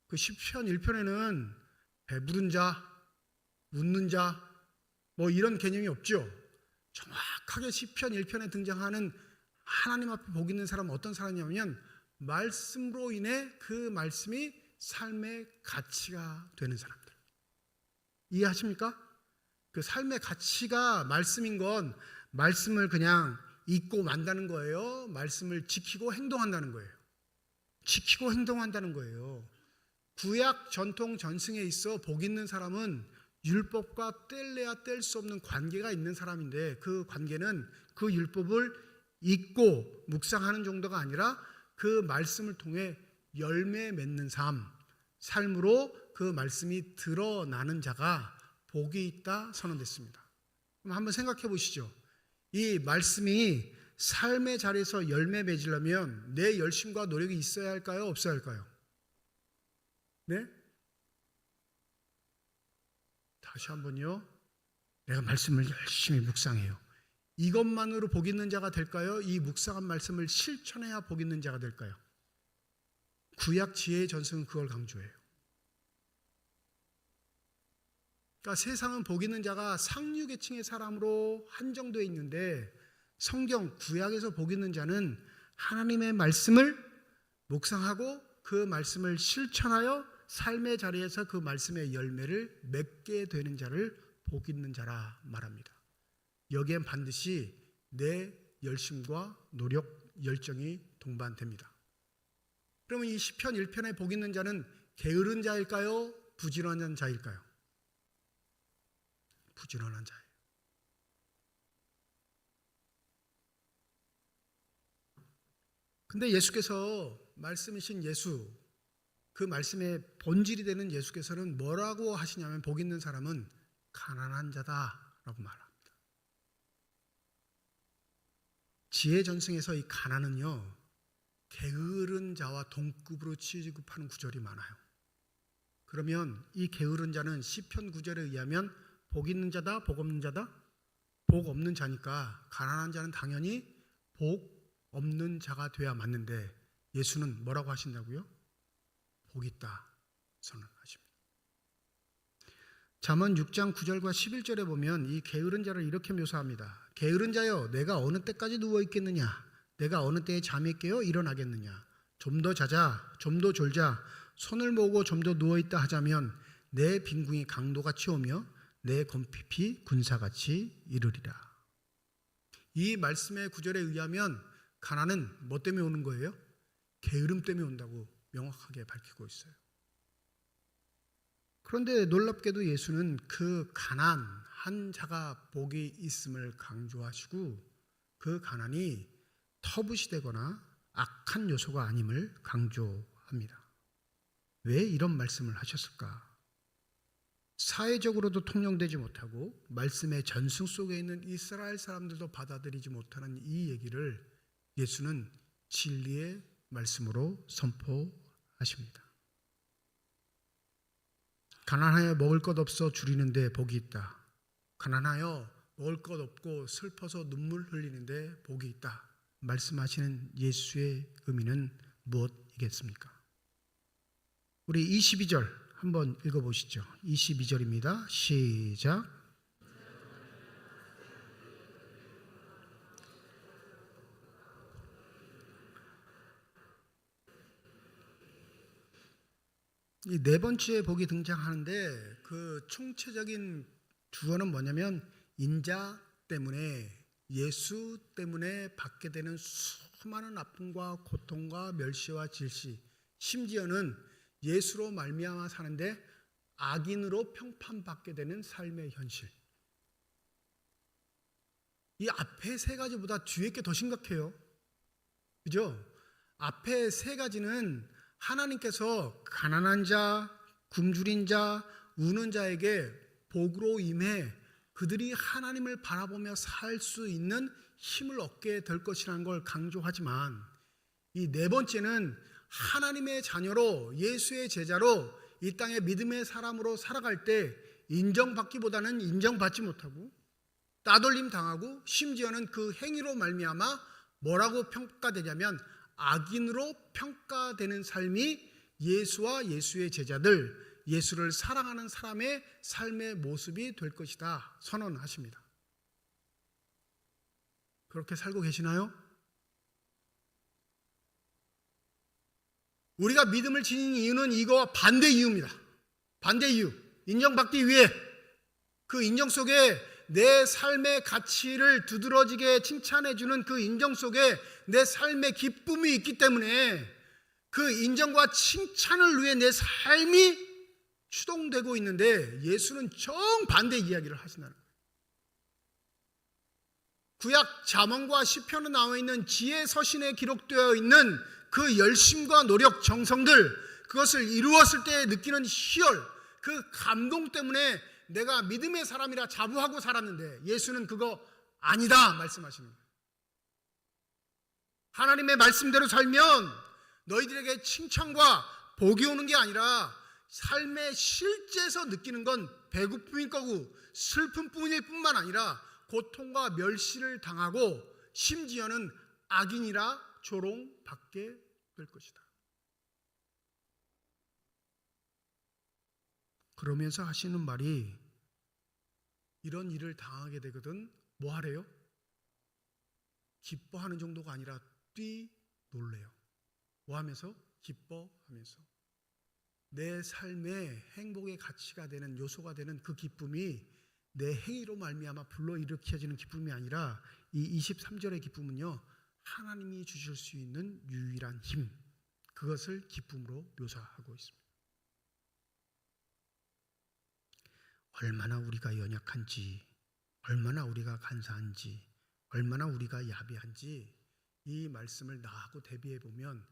그 시편 1편에는 배부른 자, 웃는 자, 뭐 이런 개념이 없죠. 정확하게 시편 1편에 등장하는 하나님 앞에 복 있는 사람은 어떤 사람이냐면, 말씀으로 인해 그 말씀이 삶의 가치가 되는 사람들. 이해하십니까? 그 삶의 가치가 말씀인 건 말씀을 그냥 잊고 만다는 거예요? 말씀을 지키고 행동한다는 거예요? 지키고 행동한다는 거예요. 구약 전통 전승에 있어 복 있는 사람은 율법과 뗄래야 뗄 수 없는 관계가 있는 사람인데, 그 관계는 그 율법을 잊고 묵상하는 정도가 아니라 그 말씀을 통해 열매 맺는 삶으로 그 말씀이 드러나는 자가 복이 있다 선언됐습니다. 그럼 한번 생각해 보시죠. 이 말씀이 삶의 자리에서 열매 맺으려면 내 열심과 노력이 있어야 할까요? 없어야 할까요? 네? 다시 한번요. 내가 말씀을 열심히 묵상해요. 이것만으로 복 있는 자가 될까요? 이 묵상한 말씀을 실천해야 복 있는 자가 될까요? 구약 지혜의 전승은 그걸 강조해요. 그러니까 세상은 복 있는 자가 상류 계층의 사람으로 한정되어 있는데, 성경 구약에서 복 있는 자는 하나님의 말씀을 묵상하고 그 말씀을 실천하여 삶의 자리에서 그 말씀의 열매를 맺게 되는 자를 복 있는 자라 말합니다. 여기엔 반드시 내 열심과 노력, 열정이 동반됩니다. 그러면 이 시편 1편의 복 있는 자는 게으른 자일까요? 부지런한 자일까요? 부지런한 자예요. 근데 예수께서, 말씀이신 예수, 그 말씀의 본질이 되는 예수께서는 뭐라고 하시냐면, 복 있는 사람은 가난한 자다라고 말합니다. 지혜 전승에서 이 가난은요, 게으른 자와 동급으로 취급하는 구절이 많아요. 그러면 이 게으른 자는 시편 9절에 의하면 복 있는 자다, 복 없는 자다? 복 없는 자니까 가난한 자는 당연히 복 없는 자가 돼야 맞는데, 예수는 뭐라고 하신다고요? 복 있다 선언하십니다. 잠언 6장 9절과 11절에 보면 이 게으른 자를 이렇게 묘사합니다. 게으른 자여, 내가 어느 때까지 누워 있겠느냐? 내가 어느 때에 잠이 깨어 일어나겠느냐? 좀 더 자자, 좀 더 졸자, 손을 모으고 좀 더 누워 있다 하자면 내 빈궁이 강도같이 오며 내 검핍이 군사같이 이르리라. 이 말씀의 구절에 의하면 가난은 뭐 때문에 오는 거예요? 게으름 때문에 온다고 명확하게 밝히고 있어요. 그런데 놀랍게도 예수는 그 가난한 자가 복이 있음을 강조하시고, 그 가난이 터부시되거나 악한 요소가 아님을 강조합니다. 왜 이런 말씀을 하셨을까? 사회적으로도 통용되지 못하고 말씀의 전승 속에 있는 이스라엘 사람들도 받아들이지 못하는 이 얘기를 예수는 진리의 말씀으로 선포하십니다. 가난하여 먹을 것 없어 줄이는데 복이 있다. 가난하여 먹을 것 없고 슬퍼서 눈물 흘리는데 복이 있다. 말씀하시는 예수의 의미는 무엇이겠습니까? 우리 22절 한번 읽어보시죠. 22절입니다. 시작. 이 네 번째 복이 등장하는데, 그 총체적인 주어는 뭐냐면 인자 때문에, 예수 때문에 받게 되는 수많은 아픔과 고통과 멸시와 질시, 심지어는 예수로 말미암아 사는데 악인으로 평판받게 되는 삶의 현실. 이 앞에 세 가지보다 뒤에 게 더 심각해요. 그죠? 앞에 세 가지는 하나님께서 가난한 자, 굶주린 자, 우는 자에게 복으로 임해 그들이 하나님을 바라보며 살 수 있는 힘을 얻게 될 것이라는 걸 강조하지만, 이 네 번째는 하나님의 자녀로, 예수의 제자로 이 땅의 믿음의 사람으로 살아갈 때 인정받기보다는 인정받지 못하고 따돌림 당하고, 심지어는 그 행위로 말미암아 뭐라고 평가되냐면 악인으로 평가되는 삶이 예수와 예수의 제자들, 예수를 사랑하는 사람의 삶의 모습이 될 것이다 선언하십니다. 그렇게 살고 계시나요? 우리가 믿음을 지닌 이유는 이거와 반대 이유입니다. 반대 이유. 인정받기 위해, 그 인정 속에 내 삶의 가치를 두드러지게 칭찬해주는 그 인정 속에 내 삶의 기쁨이 있기 때문에 그 인정과 칭찬을 위해 내 삶이 추동되고 있는데 예수는 정반대 이야기를 하신다는 거예요. 구약 잠언과 시편에 나와 있는 지혜 서신에 기록되어 있는 그 열심과 노력, 정성들, 그것을 이루었을 때 느끼는 희열, 그 감동 때문에 내가 믿음의 사람이라 자부하고 살았는데 예수는 그거 아니다 말씀하시는 거예요. 하나님의 말씀대로 살면 너희들에게 칭찬과 복이 오는 게 아니라 삶의 실제에서 느끼는 건 배고픔일 거고 슬픔뿐일 뿐만 아니라 고통과 멸시를 당하고 심지어는 악인이라 조롱받게 될 것이다. 그러면서 하시는 말이 이런 일을 당하게 되거든 뭐 하래요? 기뻐하는 정도가 아니라 뛰놀래요. 뭐 하면서? 기뻐하면서. 내 삶의 행복의 가치가 되는 요소가 되는 그 기쁨이 내 행위로 말미암아 불러일으켜지는 기쁨이 아니라 이 23절의 기쁨은요, 하나님이 주실 수 있는 유일한 힘, 그것을 기쁨으로 묘사하고 있습니다. 얼마나 우리가 연약한지, 얼마나 우리가 간사한지, 얼마나 우리가 야비한지 이 말씀을 나하고 대비해 보면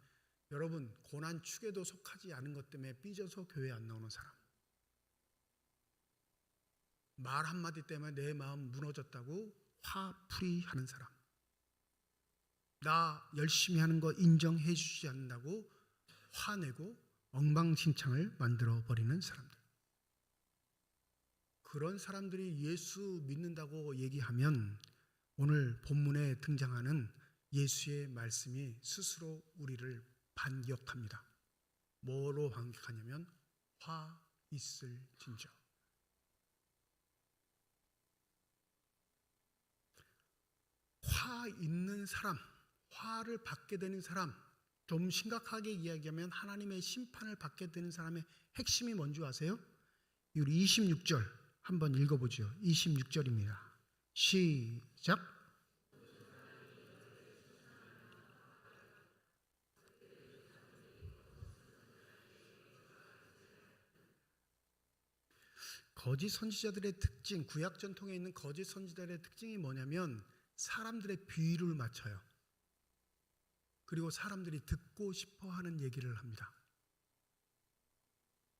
여러분, 고난 축에도 속하지 않은 것 때문에 삐져서 교회 안 나오는 사람, 말 한마디 때문에 내 마음 무너졌다고 화풀이 하는 사람, 나 열심히 하는 거 인정해 주지 않는다고 화내고 엉망진창을 만들어 버리는 사람들, 그런 사람들이 예수 믿는다고 얘기하면 오늘 본문에 등장하는 예수의 말씀이 스스로 우리를 반격합니다. 뭐로 반격하냐면 화 있을진저. 화 있는 사람, 화를 받게 되는 사람, 좀 심각하게 이야기하면 하나님의 심판을 받게 되는 사람의 핵심이 뭔지 아세요? 우리 26절 한번 읽어보죠. 26절입니다. 시작. 거짓 선지자들의 특징, 구약 전통에 있는 거짓 선지자들의 특징이 뭐냐면 사람들의 비위를 맞춰요. 그리고 사람들이 듣고 싶어하는 얘기를 합니다.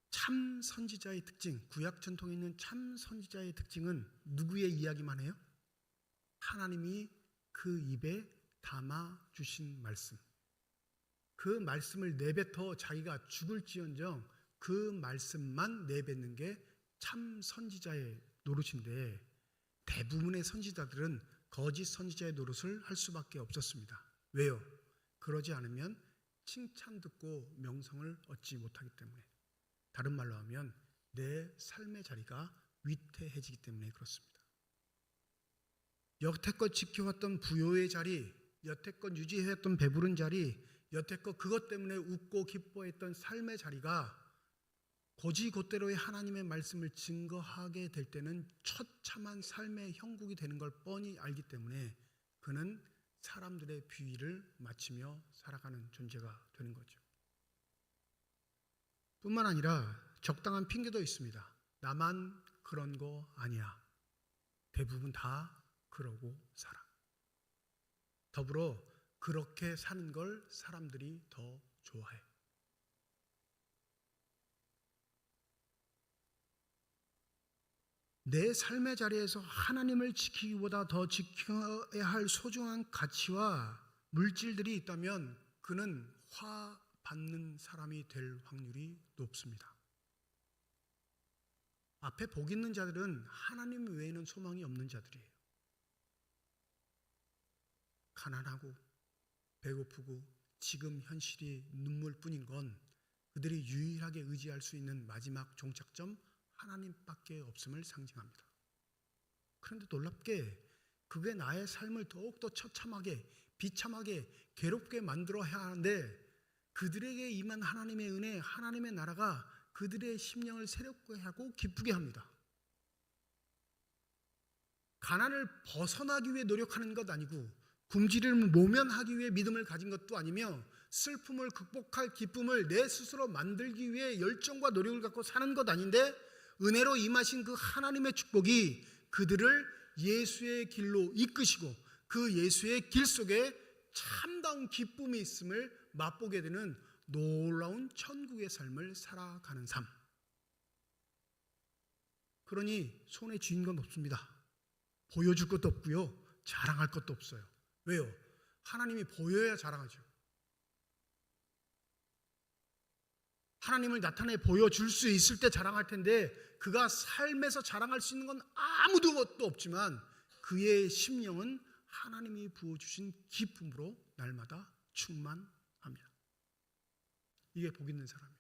참 선지자의 특징, 구약 전통에 있는 참 선지자의 특징은 누구의 이야기만 해요? 하나님이 그 입에 담아 주신 말씀. 그 말씀을 내뱉어 자기가 죽을지언정 그 말씀만 내뱉는 게 참 선지자의 노릇인데, 대부분의 선지자들은 거짓 선지자의 노릇을 할 수밖에 없었습니다. 왜요? 그러지 않으면 칭찬 듣고 명성을 얻지 못하기 때문에, 다른 말로 하면 내 삶의 자리가 위태해지기 때문에 그렇습니다. 여태껏 지켜왔던 부요의 자리, 여태껏 유지해왔던 배부른 자리, 여태껏 그것 때문에 웃고 기뻐했던 삶의 자리가 곧이곧대로의 하나님의 말씀을 증거하게 될 때는 처참한 삶의 형국이 되는 걸 뻔히 알기 때문에 그는 사람들의 비위를 맞추며 살아가는 존재가 되는 거죠. 뿐만 아니라 적당한 핑계도 있습니다. 나만 그런 거 아니야. 대부분 다 그러고 살아. 더불어 그렇게 사는 걸 사람들이 더 좋아해. 내 삶의 자리에서 하나님을 지키기보다 더 지켜야 할 소중한 가치와 물질들이 있다면 그는 화 받는 사람이 될 확률이 높습니다. 앞에 복 있는 자들은 하나님 외에는 소망이 없는 자들이에요. 가난하고 배고프고 지금 현실이 눈물뿐인 건 그들이 유일하게 의지할 수 있는 마지막 종착점 하나님밖에 없음을 상징합니다. 그런데 놀랍게 그게 나의 삶을 더욱더 처참하게 비참하게 괴롭게 만들어야 하는데 그들에게 임한 하나님의 은혜, 하나님의 나라가 그들의 심령을 새롭게 하고 기쁘게 합니다. 가난을 벗어나기 위해 노력하는 것 아니고 굶주림을 모면하기 위해 믿음을 가진 것도 아니며 슬픔을 극복할 기쁨을 내 스스로 만들기 위해 열정과 노력을 갖고 사는 것 아닌데 은혜로 임하신 그 하나님의 축복이 그들을 예수의 길로 이끄시고 그 예수의 길 속에 참다운 기쁨이 있음을 맛보게 되는 놀라운 천국의 삶을 살아가는 삶. 그러니 손에 쥐인 건 없습니다. 보여줄 것도 없고요. 자랑할 것도 없어요. 왜요? 하나님이 보여야 자랑하죠. 하나님을 나타내 보여줄 수 있을 때 자랑할 텐데 그가 삶에서 자랑할 수 있는 건 아무도 없지만 그의 심령은 하나님이 부어주신 기쁨으로 날마다 충만합니다. 이게 복 있는 사람이에요.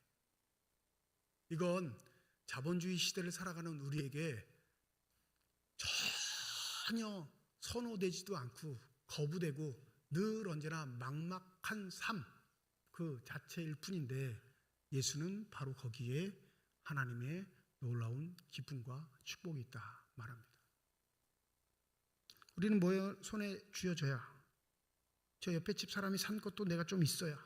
이건 자본주의 시대를 살아가는 우리에게 전혀 선호되지도 않고 거부되고 늘 언제나 막막한 삶 그 자체일 뿐인데 예수는 바로 거기에 하나님의 놀라운 기쁨과 축복이 있다 말합니다. 우리는 뭐예요? 손에 쥐어져야, 저 옆에 집 사람이 산 것도 내가 좀 있어야,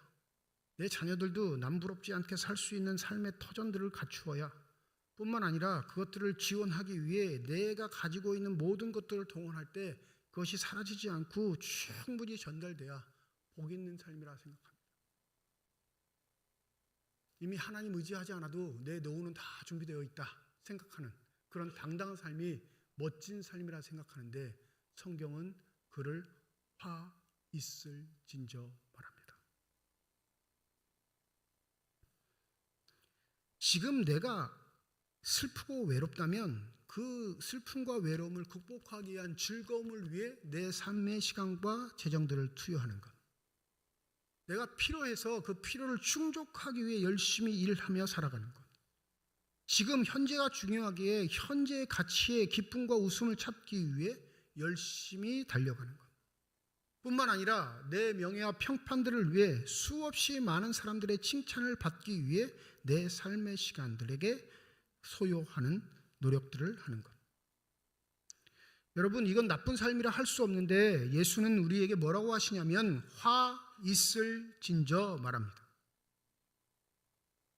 내 자녀들도 남부럽지 않게 살 수 있는 삶의 터전들을 갖추어야, 뿐만 아니라 그것들을 지원하기 위해 내가 가지고 있는 모든 것들을 동원할 때 그것이 사라지지 않고 충분히 전달돼야 복 있는 삶이라 생각합니다. 이미 하나님 의지하지 않아도 내 노후는 다 준비되어 있다 생각하는 그런 당당한 삶이 멋진 삶이라 생각하는데 성경은 그를 화 있을진저 말합니다. 지금 내가 슬프고 외롭다면 그 슬픔과 외로움을 극복하기 위한 즐거움을 위해 내 삶의 시간과 재정들을 투여하는 것, 내가 필요해서 그 필요를 충족하기 위해 열심히 일하며 살아가는 것, 지금 현재가 중요하기에 현재의 가치에 기쁨과 웃음을 찾기 위해 열심히 달려가는 것, 뿐만 아니라 내 명예와 평판들을 위해 수없이 많은 사람들의 칭찬을 받기 위해 내 삶의 시간들에게 소요하는 노력들을 하는 것. 여러분, 이건 나쁜 삶이라 할 수 없는데 예수는 우리에게 뭐라고 하시냐면 화 있을진저 말합니다.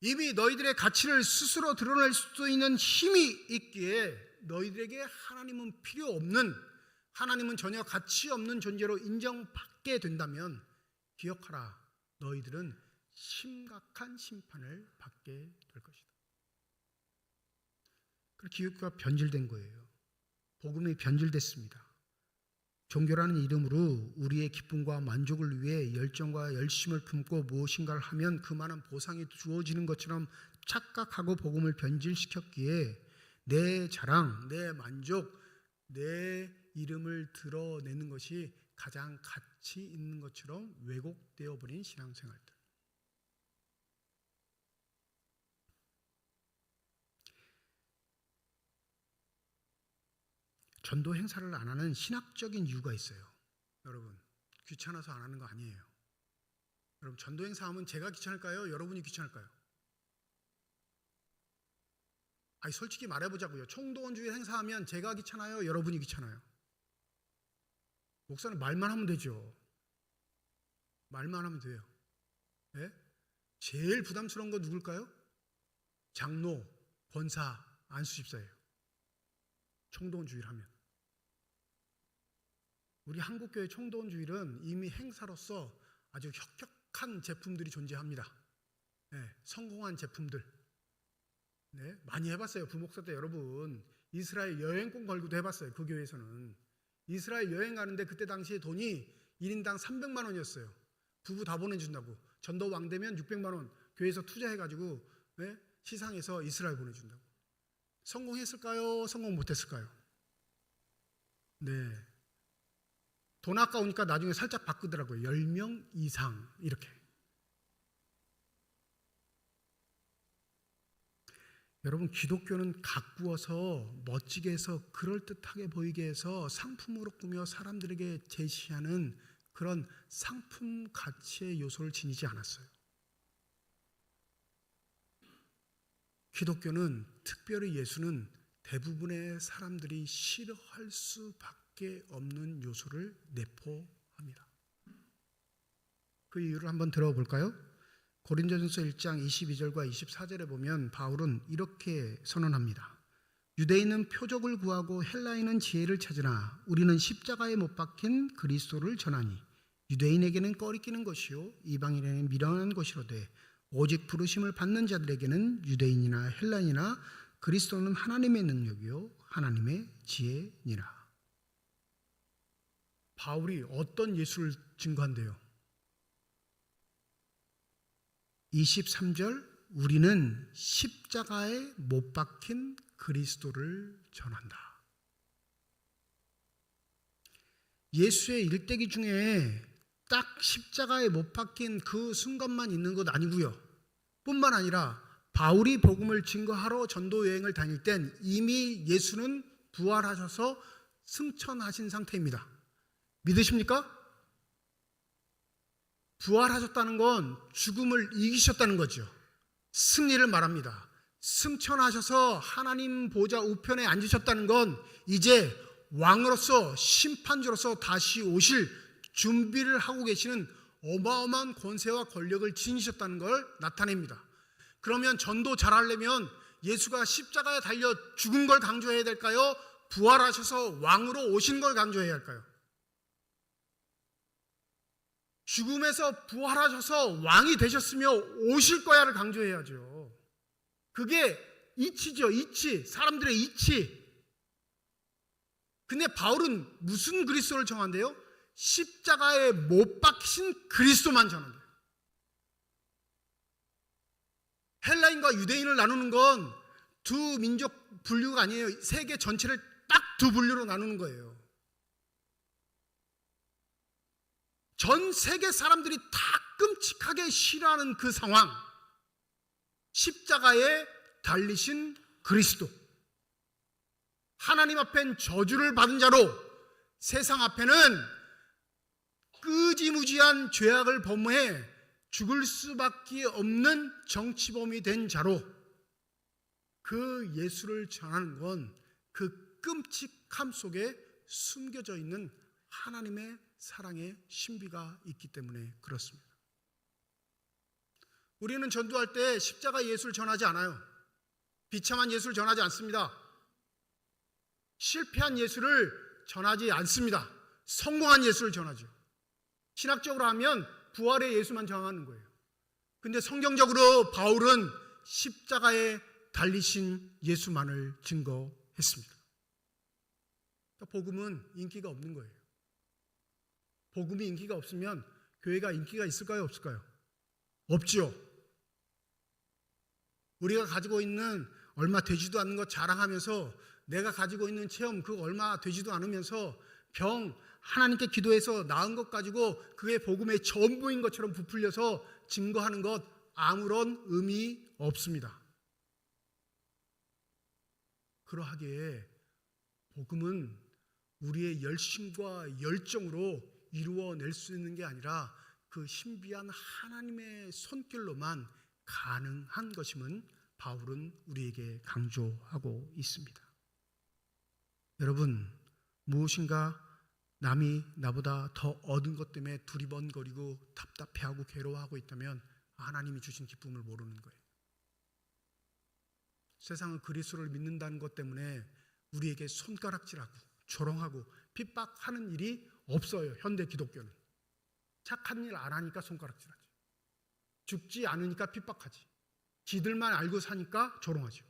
이미 너희들의 가치를 스스로 드러낼 수 있는 힘이 있기에 너희들에게 하나님은 필요 없는, 하나님은 전혀 가치 없는 존재로 인정받게 된다면 기억하라, 너희들은 심각한 심판을 받게 될 것이다. 그 기독교가 변질된 거예요. 복음이 변질됐습니다. 종교라는 이름으로 우리의 기쁨과 만족을 위해 열정과 열심을 품고 무엇인가를 하면 그 많은 보상이 주어지는 것처럼 착각하고 복음을 변질시켰기에 내 자랑, 내 만족, 내 이름을 드러내는 것이 가장 가치 있는 것처럼 왜곡되어 버린 신앙생활들. 전도 행사를 안 하는 신학적인 이유가 있어요. 여러분, 귀찮아서 안 하는 거 아니에요. 여러분, 전도 행사하면 제가 귀찮을까요? 여러분이 귀찮을까요? 아니, 솔직히 말해보자고요. 총동원주의 행사하면 제가 귀찮아요? 여러분이 귀찮아요? 목사는 말만 하면 되죠. 말만 하면 돼요. 네? 제일 부담스러운 건 누굴까요? 장로, 권사, 안수집사예요. 총동원주의를 하면. 우리 한국교회 총동원주일은 이미 행사로서 아주 혁혁한 제품들이 존재합니다. 네, 성공한 제품들. 네, 많이 해봤어요. 부목사 때 여러분 이스라엘 여행권 걸고도 해봤어요. 그 교회에서는 이스라엘 여행 가는데 그때 당시에 돈이 1인당 300만 원이었어요. 부부 다 보내준다고. 전도 왕 되면 600만 원 교회에서 투자해가지고 네, 시상해서 이스라엘 보내준다고. 성공했을까요? 성공 못했을까요? 네. 돈 아까우니까 나중에 살짝 바꾸더라고요. 10명 이상 이렇게. 여러분, 기독교는 가꾸어서 멋지게 해서 그럴듯하게 보이게 해서 상품으로 꾸며 사람들에게 제시하는 그런 상품 가치의 요소를 지니지 않았어요. 기독교는, 특별히 예수는 대부분의 사람들이 싫어할 수밖에 없는 요소를 내포합니다. 그 이유를 한번 들어볼까요? 고린도전서 1장 22절과 24절에 보면 바울은 이렇게 선언합니다. 유대인은 표적을 구하고 헬라인은 지혜를 찾으나 우리는 십자가에 못 박힌 그리스도를 전하니 유대인에게는 꺼리끼는 것이요 이방인에게는 미련한 것이로되 오직 부르심을 받는 자들에게는 유대인이나 헬라인이나 그리스도는 하나님의 능력이요 하나님의 지혜니라. 바울이 어떤 예수를 증거한대요? 23절 우리는 십자가에 못 박힌 그리스도를 전한다. 예수의 일대기 중에 딱 십자가에 못 박힌 그 순간만 있는 것 아니고요. 뿐만 아니라 바울이 복음을 증거하러 전도 여행을 다닐 땐 이미 예수는 부활하셔서 승천하신 상태입니다. 믿으십니까? 부활하셨다는 건 죽음을 이기셨다는 거죠. 승리를 말합니다. 승천하셔서 하나님 보좌 우편에 앉으셨다는 건 이제 왕으로서 심판주로서 다시 오실 준비를 하고 계시는 어마어마한 권세와 권력을 지니셨다는 걸 나타냅니다. 그러면 전도 잘하려면 예수가 십자가에 달려 죽은 걸 강조해야 될까요? 부활하셔서 왕으로 오신 걸 강조해야 할까요? 죽음에서 부활하셔서 왕이 되셨으며 오실 거야를 강조해야죠. 그게 이치죠. 이치. 사람들의 이치. 근데 바울은 무슨 그리스도를 정한대요? 십자가에 못 박히신 그리스도만 전한대요. 헬라인과 유대인을 나누는 건 두 민족 분류가 아니에요. 세계 전체를 딱 두 분류로 나누는 거예요. 전 세계 사람들이 다 끔찍하게 싫어하는 그 상황, 십자가에 달리신 그리스도, 하나님 앞엔 저주를 받은 자로 세상 앞에는 끄지무지한 죄악을 범해 죽을 수밖에 없는 정치범이 된 자로 그 예수를 전하는 건 그 끔찍함 속에 숨겨져 있는 하나님의 사랑의 신비가 있기 때문에 그렇습니다. 우리는 전도할 때 십자가 예수를 전하지 않아요. 비참한 예수를 전하지 않습니다. 실패한 예수를 전하지 않습니다. 성공한 예수를 전하죠. 신학적으로 하면 부활의 예수만 전하는 거예요. 근데 성경적으로 바울은 십자가에 달리신 예수만을 증거했습니다. 그러니까 복음은 인기가 없는 거예요. 복음이 인기가 없으면 교회가 인기가 있을까요? 없을까요? 없죠. 우리가 가지고 있는 얼마 되지도 않는 것 자랑하면서 내가 가지고 있는 체험 그거 얼마 되지도 않으면서 병 하나님께 기도해서 나은 것 가지고 그게 복음의 전부인 것처럼 부풀려서 증거하는 것 아무런 의미 없습니다. 그러하기에 복음은 우리의 열심과 열정으로 이루어낼 수 있는 게 아니라 그 신비한 하나님의 손길로만 가능한 것임은 바울은 우리에게 강조하고 있습니다. 여러분, 무엇인가 남이 나보다 더 얻은 것 때문에 두리번거리고 답답해하고 괴로워하고 있다면 하나님이 주신 기쁨을 모르는 거예요. 세상은 그리스도를 믿는다는 것 때문에 우리에게 손가락질하고 조롱하고 핍박하는 일이 없어요. 현대 기독교는. 착한 일 안 하니까 손가락질하지. 죽지 않으니까 핍박하지. 지들만 알고 사니까 조롱하죠.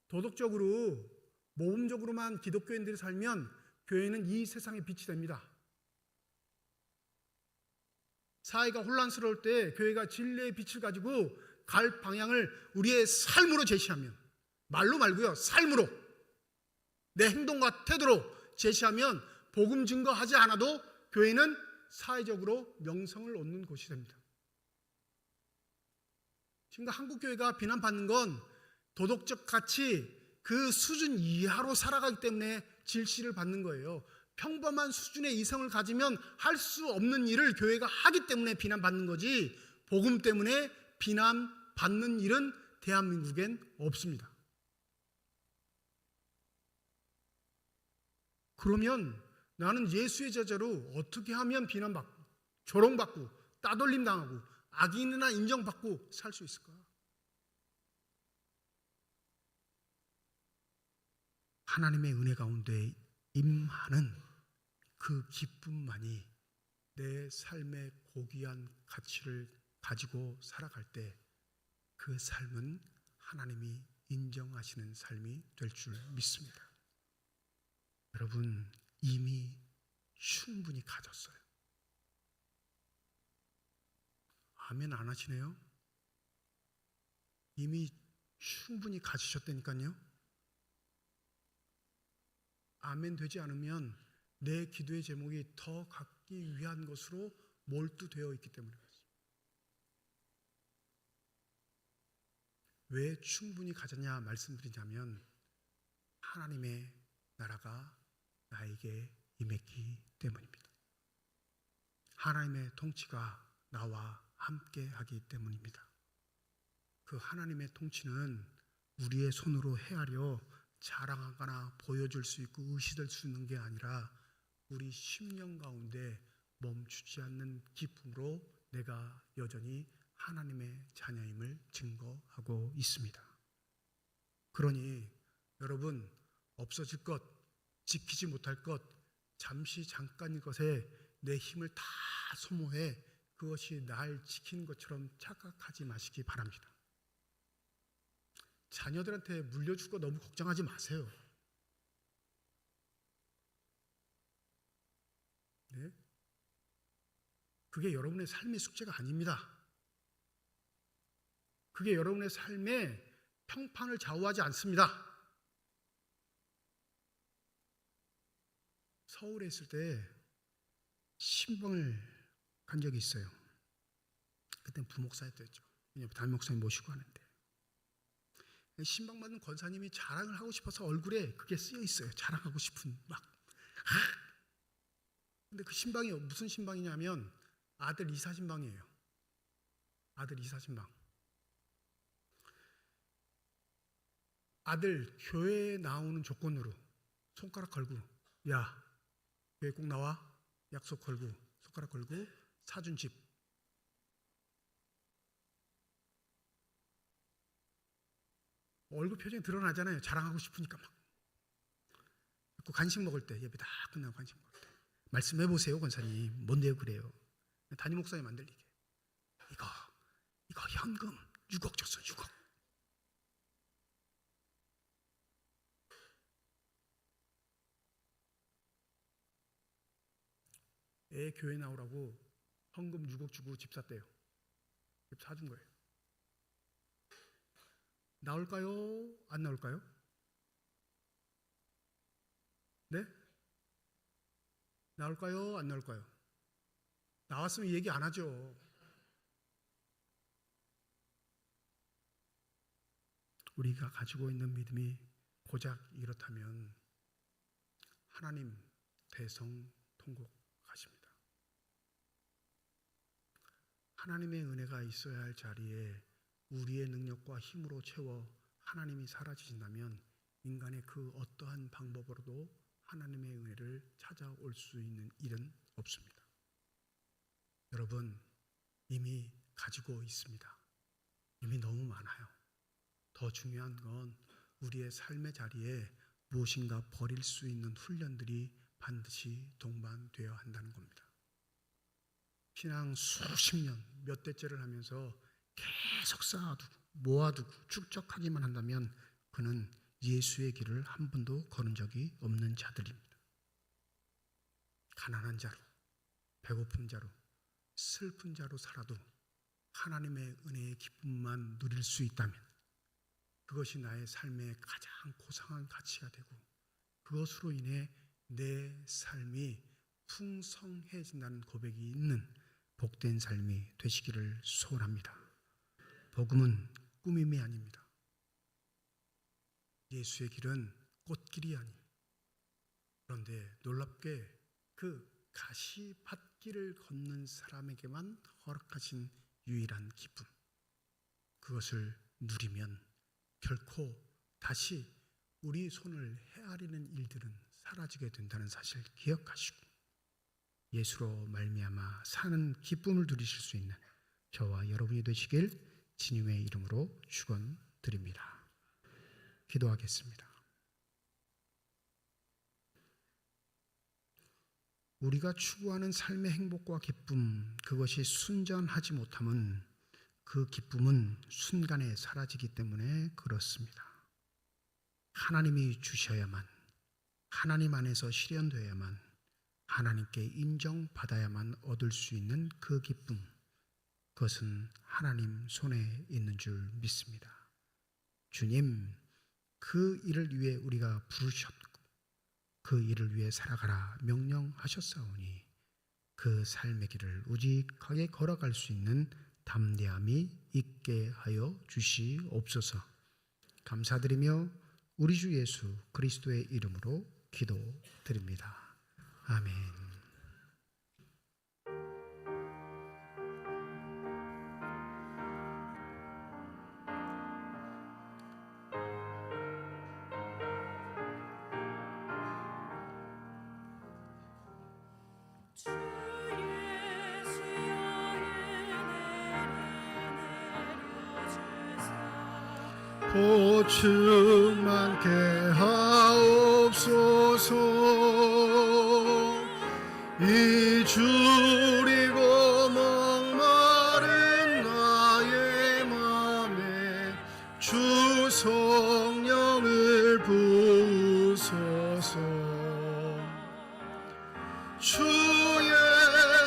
도덕적으로 모범적으로만 기독교인들이 살면 교회는 이 세상의 빛이 됩니다. 사회가 혼란스러울 때 교회가 진리의 빛을 가지고 갈 방향을 우리의 삶으로 제시하면, 말로 말고요, 삶으로 내 행동과 태도로 제시하면 복음 증거하지 않아도 교회는 사회적으로 명성을 얻는 곳이 됩니다. 지금 한국교회가 비난받는 건 도덕적 가치 그 수준 이하로 살아가기 때문에 질시를 받는 거예요. 평범한 수준의 이성을 가지면 할 수 없는 일을 교회가 하기 때문에 비난받는 거지, 복음 때문에 비난받는 일은 대한민국엔 없습니다. 그러면 나는 예수의 제자로 어떻게 하면 비난받고 조롱받고 따돌림 당하고 악인이나 인정받고 살 수 있을까? 하나님의 은혜 가운데 임하는 그 기쁨만이 내 삶의 고귀한 가치를 가지고 살아갈 때 그 삶은 하나님이 인정하시는 삶이 될 줄 믿습니다. 여러분 이미 충분히 가졌어요. 아멘 안 하시네요? 이미 충분히 가지셨다니까요. 아멘 되지 않으면 내 기도의 제목이 더 갖기 위한 것으로 몰두되어 있기 때문에 그렇습니다. 왜 충분히 가졌냐 말씀드리자면 하나님의 나라가 나에게 임했기 때문입니다. 하나님의 통치가 나와 함께 하기 때문입니다. 그 하나님의 통치는 우리의 손으로 헤아려 자랑하거나 보여줄 수 있고 의시될 수 있는 게 아니라 우리 심령 가운데 멈추지 않는 기쁨으로 내가 여전히 하나님의 자녀임을 증거하고 있습니다. 그러니 여러분 없어질 것, 지키지 못할 것, 잠시 잠깐의 것에 내 힘을 다 소모해 그것이 날 지키는 것처럼 착각하지 마시기 바랍니다. 자녀들한테 물려줄 거 너무 걱정하지 마세요. 네? 그게 여러분의 삶의 숙제가 아닙니다. 그게 여러분의 삶의 평판을 좌우하지 않습니다. 서울에 있을 때 신방을 간 적이 있어요. 그때 부목사였죠. 왜냐면 담임 목사님 모시고 하는데 신방 받는 권사님이 자랑을 하고 싶어서 얼굴에 그게 쓰여 있어요. 자랑하고 싶은 막. 근데 그 신방이 무슨 신방이냐면 아들 이사 신방이에요. 아들 이사 신방. 아들 교회에 나오는 조건으로 손가락 걸고 야 교회 꼭 나와 약속 걸고 손가락 걸고 사준 집. 얼굴 표정이 드러나잖아요. 자랑하고 싶으니까 막. 간식 먹을 때 예배 다 끝나고 간식 먹을 때 말씀해 보세요 권사님. 뭔데요 그래요? 담임 목사님 안 들리게. 이거 현금 6억 줬어 6억. 애 교회 나오라고 헌금 6억 주고 집 샀대요. 집 사준 거예요. 나올까요? 안 나올까요? 네? 나올까요? 안 나올까요? 나왔으면 얘기 안 하죠. 우리가 가지고 있는 믿음이 고작 이렇다면 하나님 대성통곡하십니다. 하나님의 은혜가 있어야 할 자리에 우리의 능력과 힘으로 채워 하나님이 사라지신다면 인간의 그 어떠한 방법으로도 하나님의 은혜를 찾아올 수 있는 일은 없습니다. 여러분 이미 가지고 있습니다. 이미 너무 많아요. 더 중요한 건 우리의 삶의 자리에 무엇인가 버릴 수 있는 훈련들이 반드시 동반되어야 한다는 겁니다. 신앙 수십 년, 몇 대째를 하면서 계속 쌓아두고 모아두고 축적하기만 한다면 그는 예수의 길을 한 번도 걸은 적이 없는 자들입니다. 가난한 자로, 배고픈 자로, 슬픈 자로 살아도 하나님의 은혜의 기쁨만 누릴 수 있다면 그것이 나의 삶의 가장 고상한 가치가 되고 그것으로 인해 내 삶이 풍성해진다는 고백이 있는 복된 삶이 되시기를 소원합니다. 복음은 꾸밈이 아닙니다. 예수의 길은 꽃길이 아니. 그런데 놀랍게 그 가시밭길을 걷는 사람에게만 허락하신 유일한 기쁨. 그것을 누리면 결코 다시 우리 손을 헤아리는 일들은 사라지게 된다는 사실 기억하시고 예수로 말미암아 사는 기쁨을 누리실 수 있는 저와 여러분이 되시길 주님의 이름으로 축원드립니다. 기도하겠습니다. 우리가 추구하는 삶의 행복과 기쁨, 그것이 순전하지 못하면 그 기쁨은 순간에 사라지기 때문에 그렇습니다. 하나님이 주셔야만, 하나님 안에서 실현되어야만, 하나님께 인정받아야만 얻을 수 있는 그 기쁨, 그것은 하나님 손에 있는 줄 믿습니다. 주님, 그 일을 위해 우리가 부르셨고 그 일을 위해 살아가라 명령하셨사오니 그 삶의 길을 우직하게 걸어갈 수 있는 담대함이 있게 하여 주시옵소서. 감사드리며 우리 주 예수 그리스도의 이름으로 기도드립니다. 아멘. 보충 많게 하옵소서. 이 줄이고 목마른 나의 맘에 주 성령을 부으소서. 주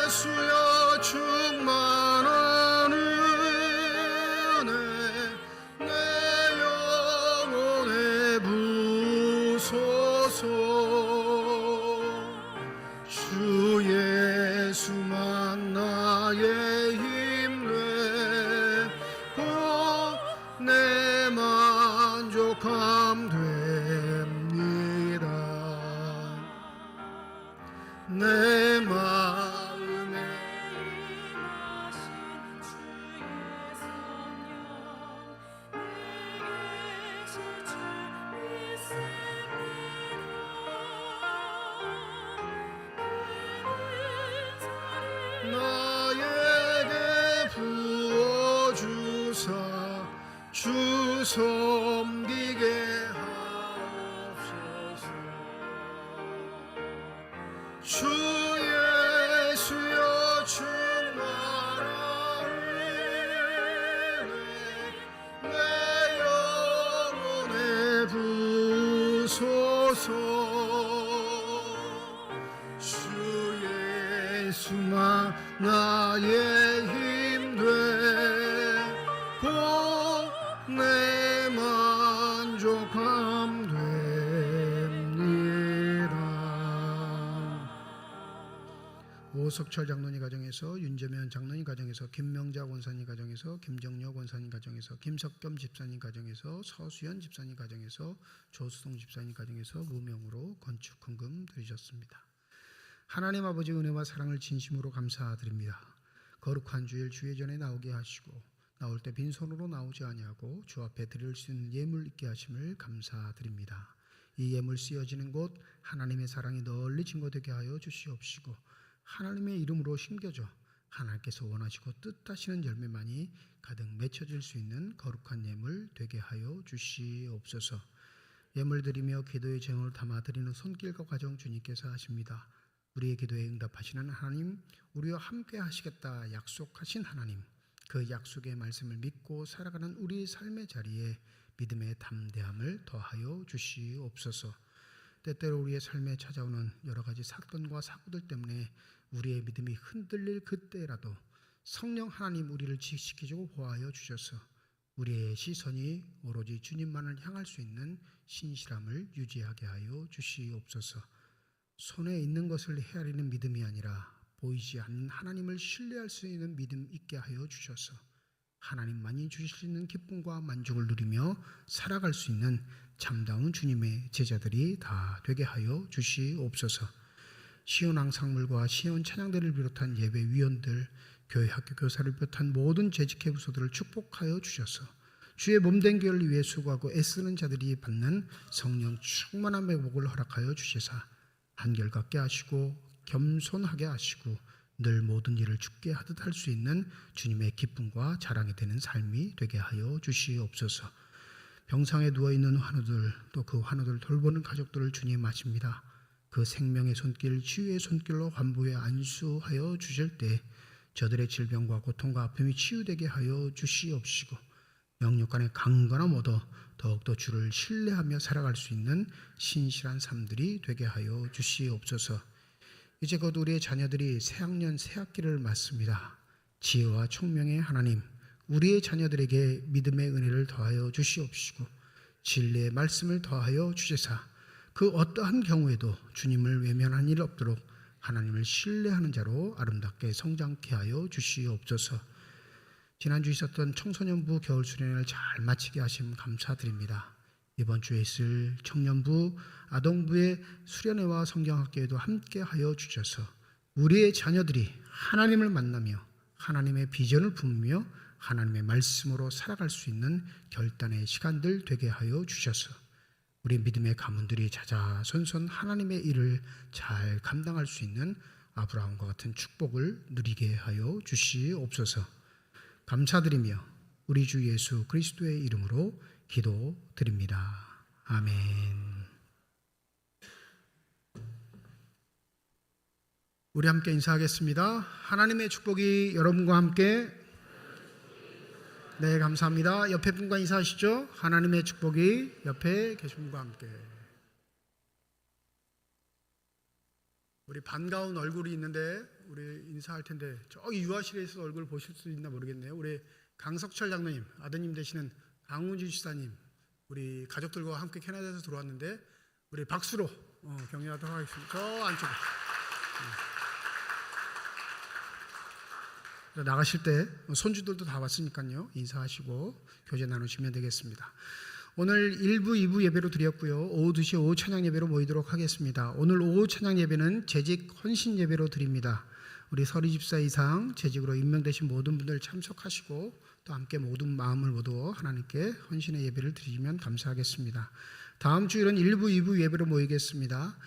예수여 충만한 은혜 내 영혼에 부으소서. 주 예수만 나의 힘 되고 내 만족함 됩니다. 내 마음에 임하신 주의 성령 내게 계실 줄 믿습니다. 나에게 부어주사 주 섬기게 하옵소서. 주 예수여 충만한 은혜 내 영혼에 부으소서. 주 예수만 나의 힘 되고 내 만족함 됩니다. 오석철 장로님 가정에서, 윤재면 장로님 가정에서, 김명자 권사님 가정에서, 김정여 권사님 가정에서, 김석겸 집사님 가정에서, 서수연 집사님 가정에서, 조수동 집사님 가정에서 무명으로 건축 헌금 드리셨습니다. 하나님 아버지 은혜와 사랑을 진심으로 감사드립니다. 거룩한 주일 주의 전에 나오게 하시고 나올 때 빈손으로 나오지 아니하고 주 앞에 드릴 수 있는 예물 있게 하심을 감사드립니다. 이 예물 쓰여지는 곳 하나님의 사랑이 널리 증거되게 하여 주시옵시고 하나님의 이름으로 심겨져 하나님께서 원하시고 뜻하시는 열매만이 가득 맺혀질 수 있는 거룩한 예물 되게 하여 주시옵소서. 예물 드리며 기도의 제목을 담아 드리는 손길과 과정 주님께서 하십니다. 우리의 기도에 응답하시는 하나님, 우리와 함께 하시겠다 약속하신 하나님, 그 약속의 말씀을 믿고 살아가는 우리 삶의 자리에 믿음의 담대함을 더하여 주시옵소서. 때때로 우리의 삶에 찾아오는 여러 가지 사건과 사고들 때문에 우리의 믿음이 흔들릴 그때라도 성령 하나님 우리를 지키시고 보호하여 주셔서 우리의 시선이 오로지 주님만을 향할 수 있는 신실함을 유지하게 하여 주시옵소서. 손에 있는 것을 헤아리는 믿음이 아니라 보이지 않는 하나님을 신뢰할 수 있는 믿음 있게 하여 주셔서 하나님만이 주실 수 있는 기쁨과 만족을 누리며 살아갈 수 있는 참다운 주님의 제자들이 다 되게 하여 주시옵소서. 시온 앙상물과 시온 찬양대를 비롯한 예배위원들, 교회 학교 교사를 비롯한 모든 재직회 부서들을 축복하여 주셔서 주의 몸된 교회를 위해 수고하고 애쓰는 자들이 받는 성령 충만함의 복을 허락하여 주시사 한결같게 하시고 겸손하게 하시고 늘 모든 일을 주께 하듯 할 수 있는 주님의 기쁨과 자랑이 되는 삶이 되게 하여 주시옵소서. 병상에 누워있는 환우들, 또 그 환우들 돌보는 가족들을 주님 아십니다. 그 생명의 손길, 치유의 손길로 환부에 안수하여 주실 때 저들의 질병과 고통과 아픔이 치유되게 하여 주시옵시고 영육간의 강건함 얻어 더욱더 주를 신뢰하며 살아갈 수 있는 신실한 삶들이 되게 하여 주시옵소서. 이제 곧 우리의 자녀들이 새학년 새학기를 맞습니다. 지혜와 총명의 하나님, 우리의 자녀들에게 믿음의 은혜를 더하여 주시옵시고 진리의 말씀을 더하여 주시사 그 어떠한 경우에도 주님을 외면한 일 없도록 하나님을 신뢰하는 자로 아름답게 성장케 하여 주시옵소서. 지난주 있었던 청소년부 겨울 수련회를 잘 마치게 하심 감사드립니다. 이번 주에 있을 청년부, 아동부의 수련회와 성경학교에도 함께 하여 주셔서 우리의 자녀들이 하나님을 만나며 하나님의 비전을 품으며 하나님의 말씀으로 살아갈 수 있는 결단의 시간들 되게 하여 주셔서 우리 믿음의 가문들이 자자손손 하나님의 일을 잘 감당할 수 있는 아브라함과 같은 축복을 누리게 하여 주시옵소서. 감사드리며 우리 주 예수 그리스도의 이름으로 기도드립니다. 아멘. 우리 함께 인사하겠습니다. 하나님의 축복이 여러분과 함께. 네, 감사합니다. 옆에 분과 인사하시죠. 하나님의 축복이 옆에 계신 분과 함께. 우리 반가운 얼굴이 있는데 우리 인사할 텐데 저기 유아실에 있어서 얼굴 보실 수 있나 모르겠네요. 우리 강석철 장로님, 아드님 되시는 강훈주 지사님, 우리 가족들과 함께 캐나다에서 들어왔는데 우리 박수로 격려하도록 하겠습니다. 저 안쪽에. 나가실 때 손주들도 다 왔으니까요. 인사하시고 교제 나누시면 되겠습니다. 오늘 1부, 2부 예배로 드렸고요. 오후 2시 오후 찬양 예배로 모이도록 하겠습니다. 오늘 오후 찬양 예배는 재직 헌신 예배로 드립니다. 우리 서리 집사 이상 재직으로 임명되신 모든 분들 참석하시고 또 함께 모든 마음을 모두 하나님께 헌신의 예배를 드리면 감사하겠습니다. 다음 주일은 1부, 2부 예배로 모이겠습니다.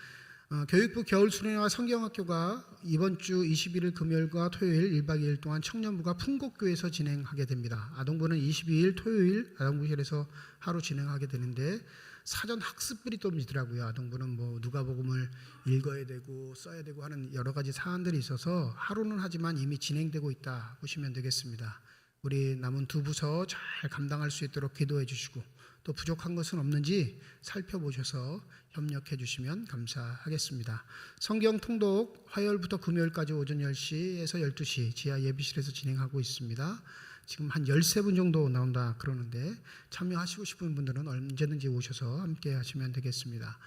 교육부 겨울 수련회와 성경학교가 이번 주 21일 금요일과 토요일 1박 2일 동안 청년부가 풍곡교에서 진행하게 됩니다. 아동부는 22일 토요일 아동부실에서 하루 진행하게 되는데 사전 학습들이 좀 있더라고요. 아동부는 뭐 누가복음을 읽어야 되고 써야 되고 하는 여러 가지 사안들이 있어서 하루는 하지만 이미 진행되고 있다 보시면 되겠습니다. 우리 남은 두 부서 잘 감당할 수 있도록 기도해 주시고 또 부족한 것은 없는지 살펴보셔서 협력해 주시면 감사하겠습니다. 성경 통독 화요일부터 금요일까지 오전 10시에서 12시 지하 예비실에서 진행하고 있습니다. 지금 한 13분 정도 나온다 그러는데 참여하시고 싶은 분들은 언제든지 오셔서 함께 하시면 되겠습니다.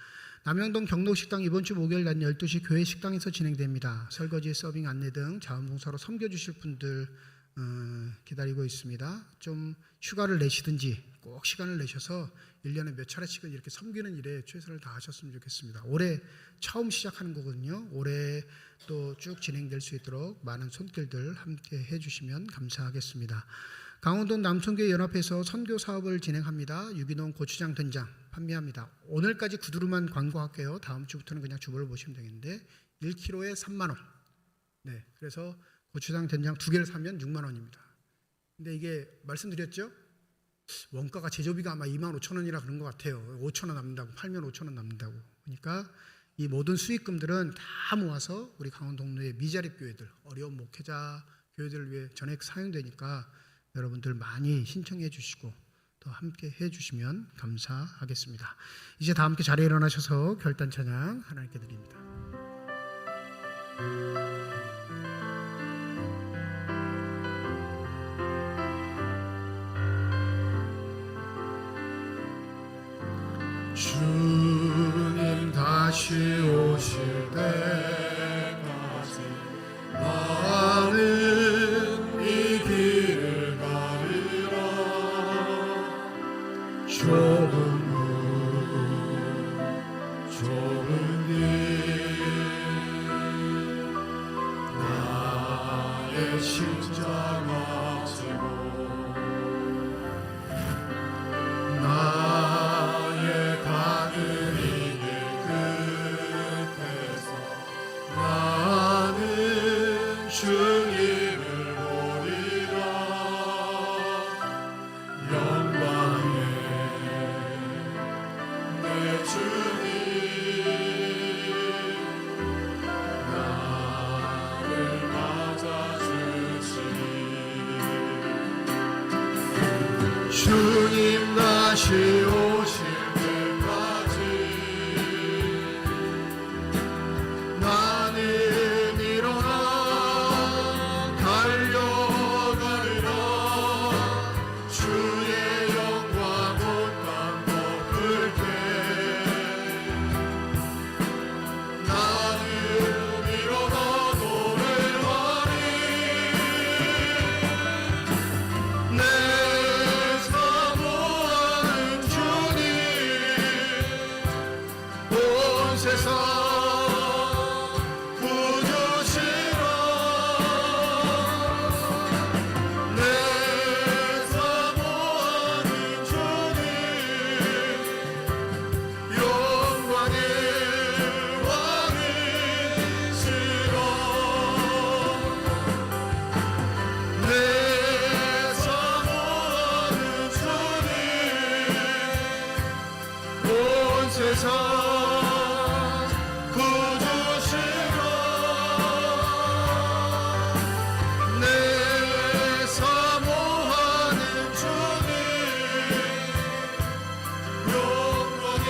남영동 경로식당 이번 주 목요일 낮 12시 교회 식당에서 진행됩니다. 설거지, 서빙, 안내 등 자원봉사로 섬겨주실 분들 기다리고 있습니다. 좀 휴가를 내시든지 꼭 시간을 내셔서 1년에 몇 차례씩은 이렇게 섬기는 일에 최선을 다하셨으면 좋겠습니다. 올해 처음 시작하는 거거든요. 올해 또 쭉 진행될 수 있도록 많은 손길들 함께 해주시면 감사하겠습니다. 강원도 남천교회 연합회에서 선교 사업을 진행합니다. 유기농 고추장 된장 판매합니다. 오늘까지 구두로만 광고할게요. 다음 주부터는 그냥 주보를 보시면 되겠는데 1kg에 3만 원. 네, 그래서 고추장 된장 2개를 사면 6만 원입니다. 근데 이게 말씀드렸죠? 원가가 제조비가 아마 25,000원이라 그런 것 같아요. 5,000원 남는다고, 팔면 5,000원 남는다고. 그러니까 이 모든 수익금들은 다 모아서 우리 강원 동네의 미자립 교회들, 어려운 목회자 교회들을 위해 전액 사용되니까 여러분들 많이 신청해 주시고 또 함께 해 주시면 감사하겠습니다. 이제 다 함께 자리에 일어나셔서 결단 찬양 하나님께 드립니다. 주님 다시 오실 때까지 나는 이 길을 가리라. 좁은 문 좁은 길 나의 십자가 지고 주님 다시 오실 때까지 나는 일어나 달려가리라. 주의 영광 온 땅 덮을 때 나는 일어나 노래하리. 내 사모하는 주님 온 세상 구주시라. 내 사모하는 주님 영광의 왕이시라. 내 사모하는 주님 온 세상 구주시라. 내 사모하는 주님 영광의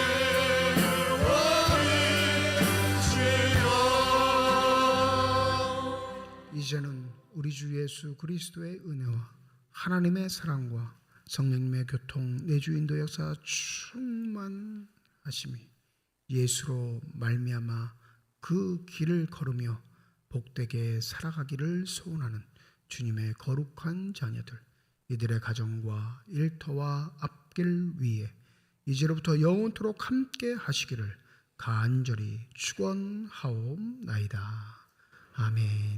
왕이시라. 이제는 우리 주 예수 그리스도의 은혜와 하나님의 사랑과 성령님의 교통, 내주 인도 역사 충만하심이 예수로 말미암아 그 길을 걸으며 복되게 살아가기를 소원하는 주님의 거룩한 자녀들, 이들의 가정과 일터와 앞길 위에 이제로부터 영원토록 함께 하시기를 간절히 축원하옵나이다. 아멘.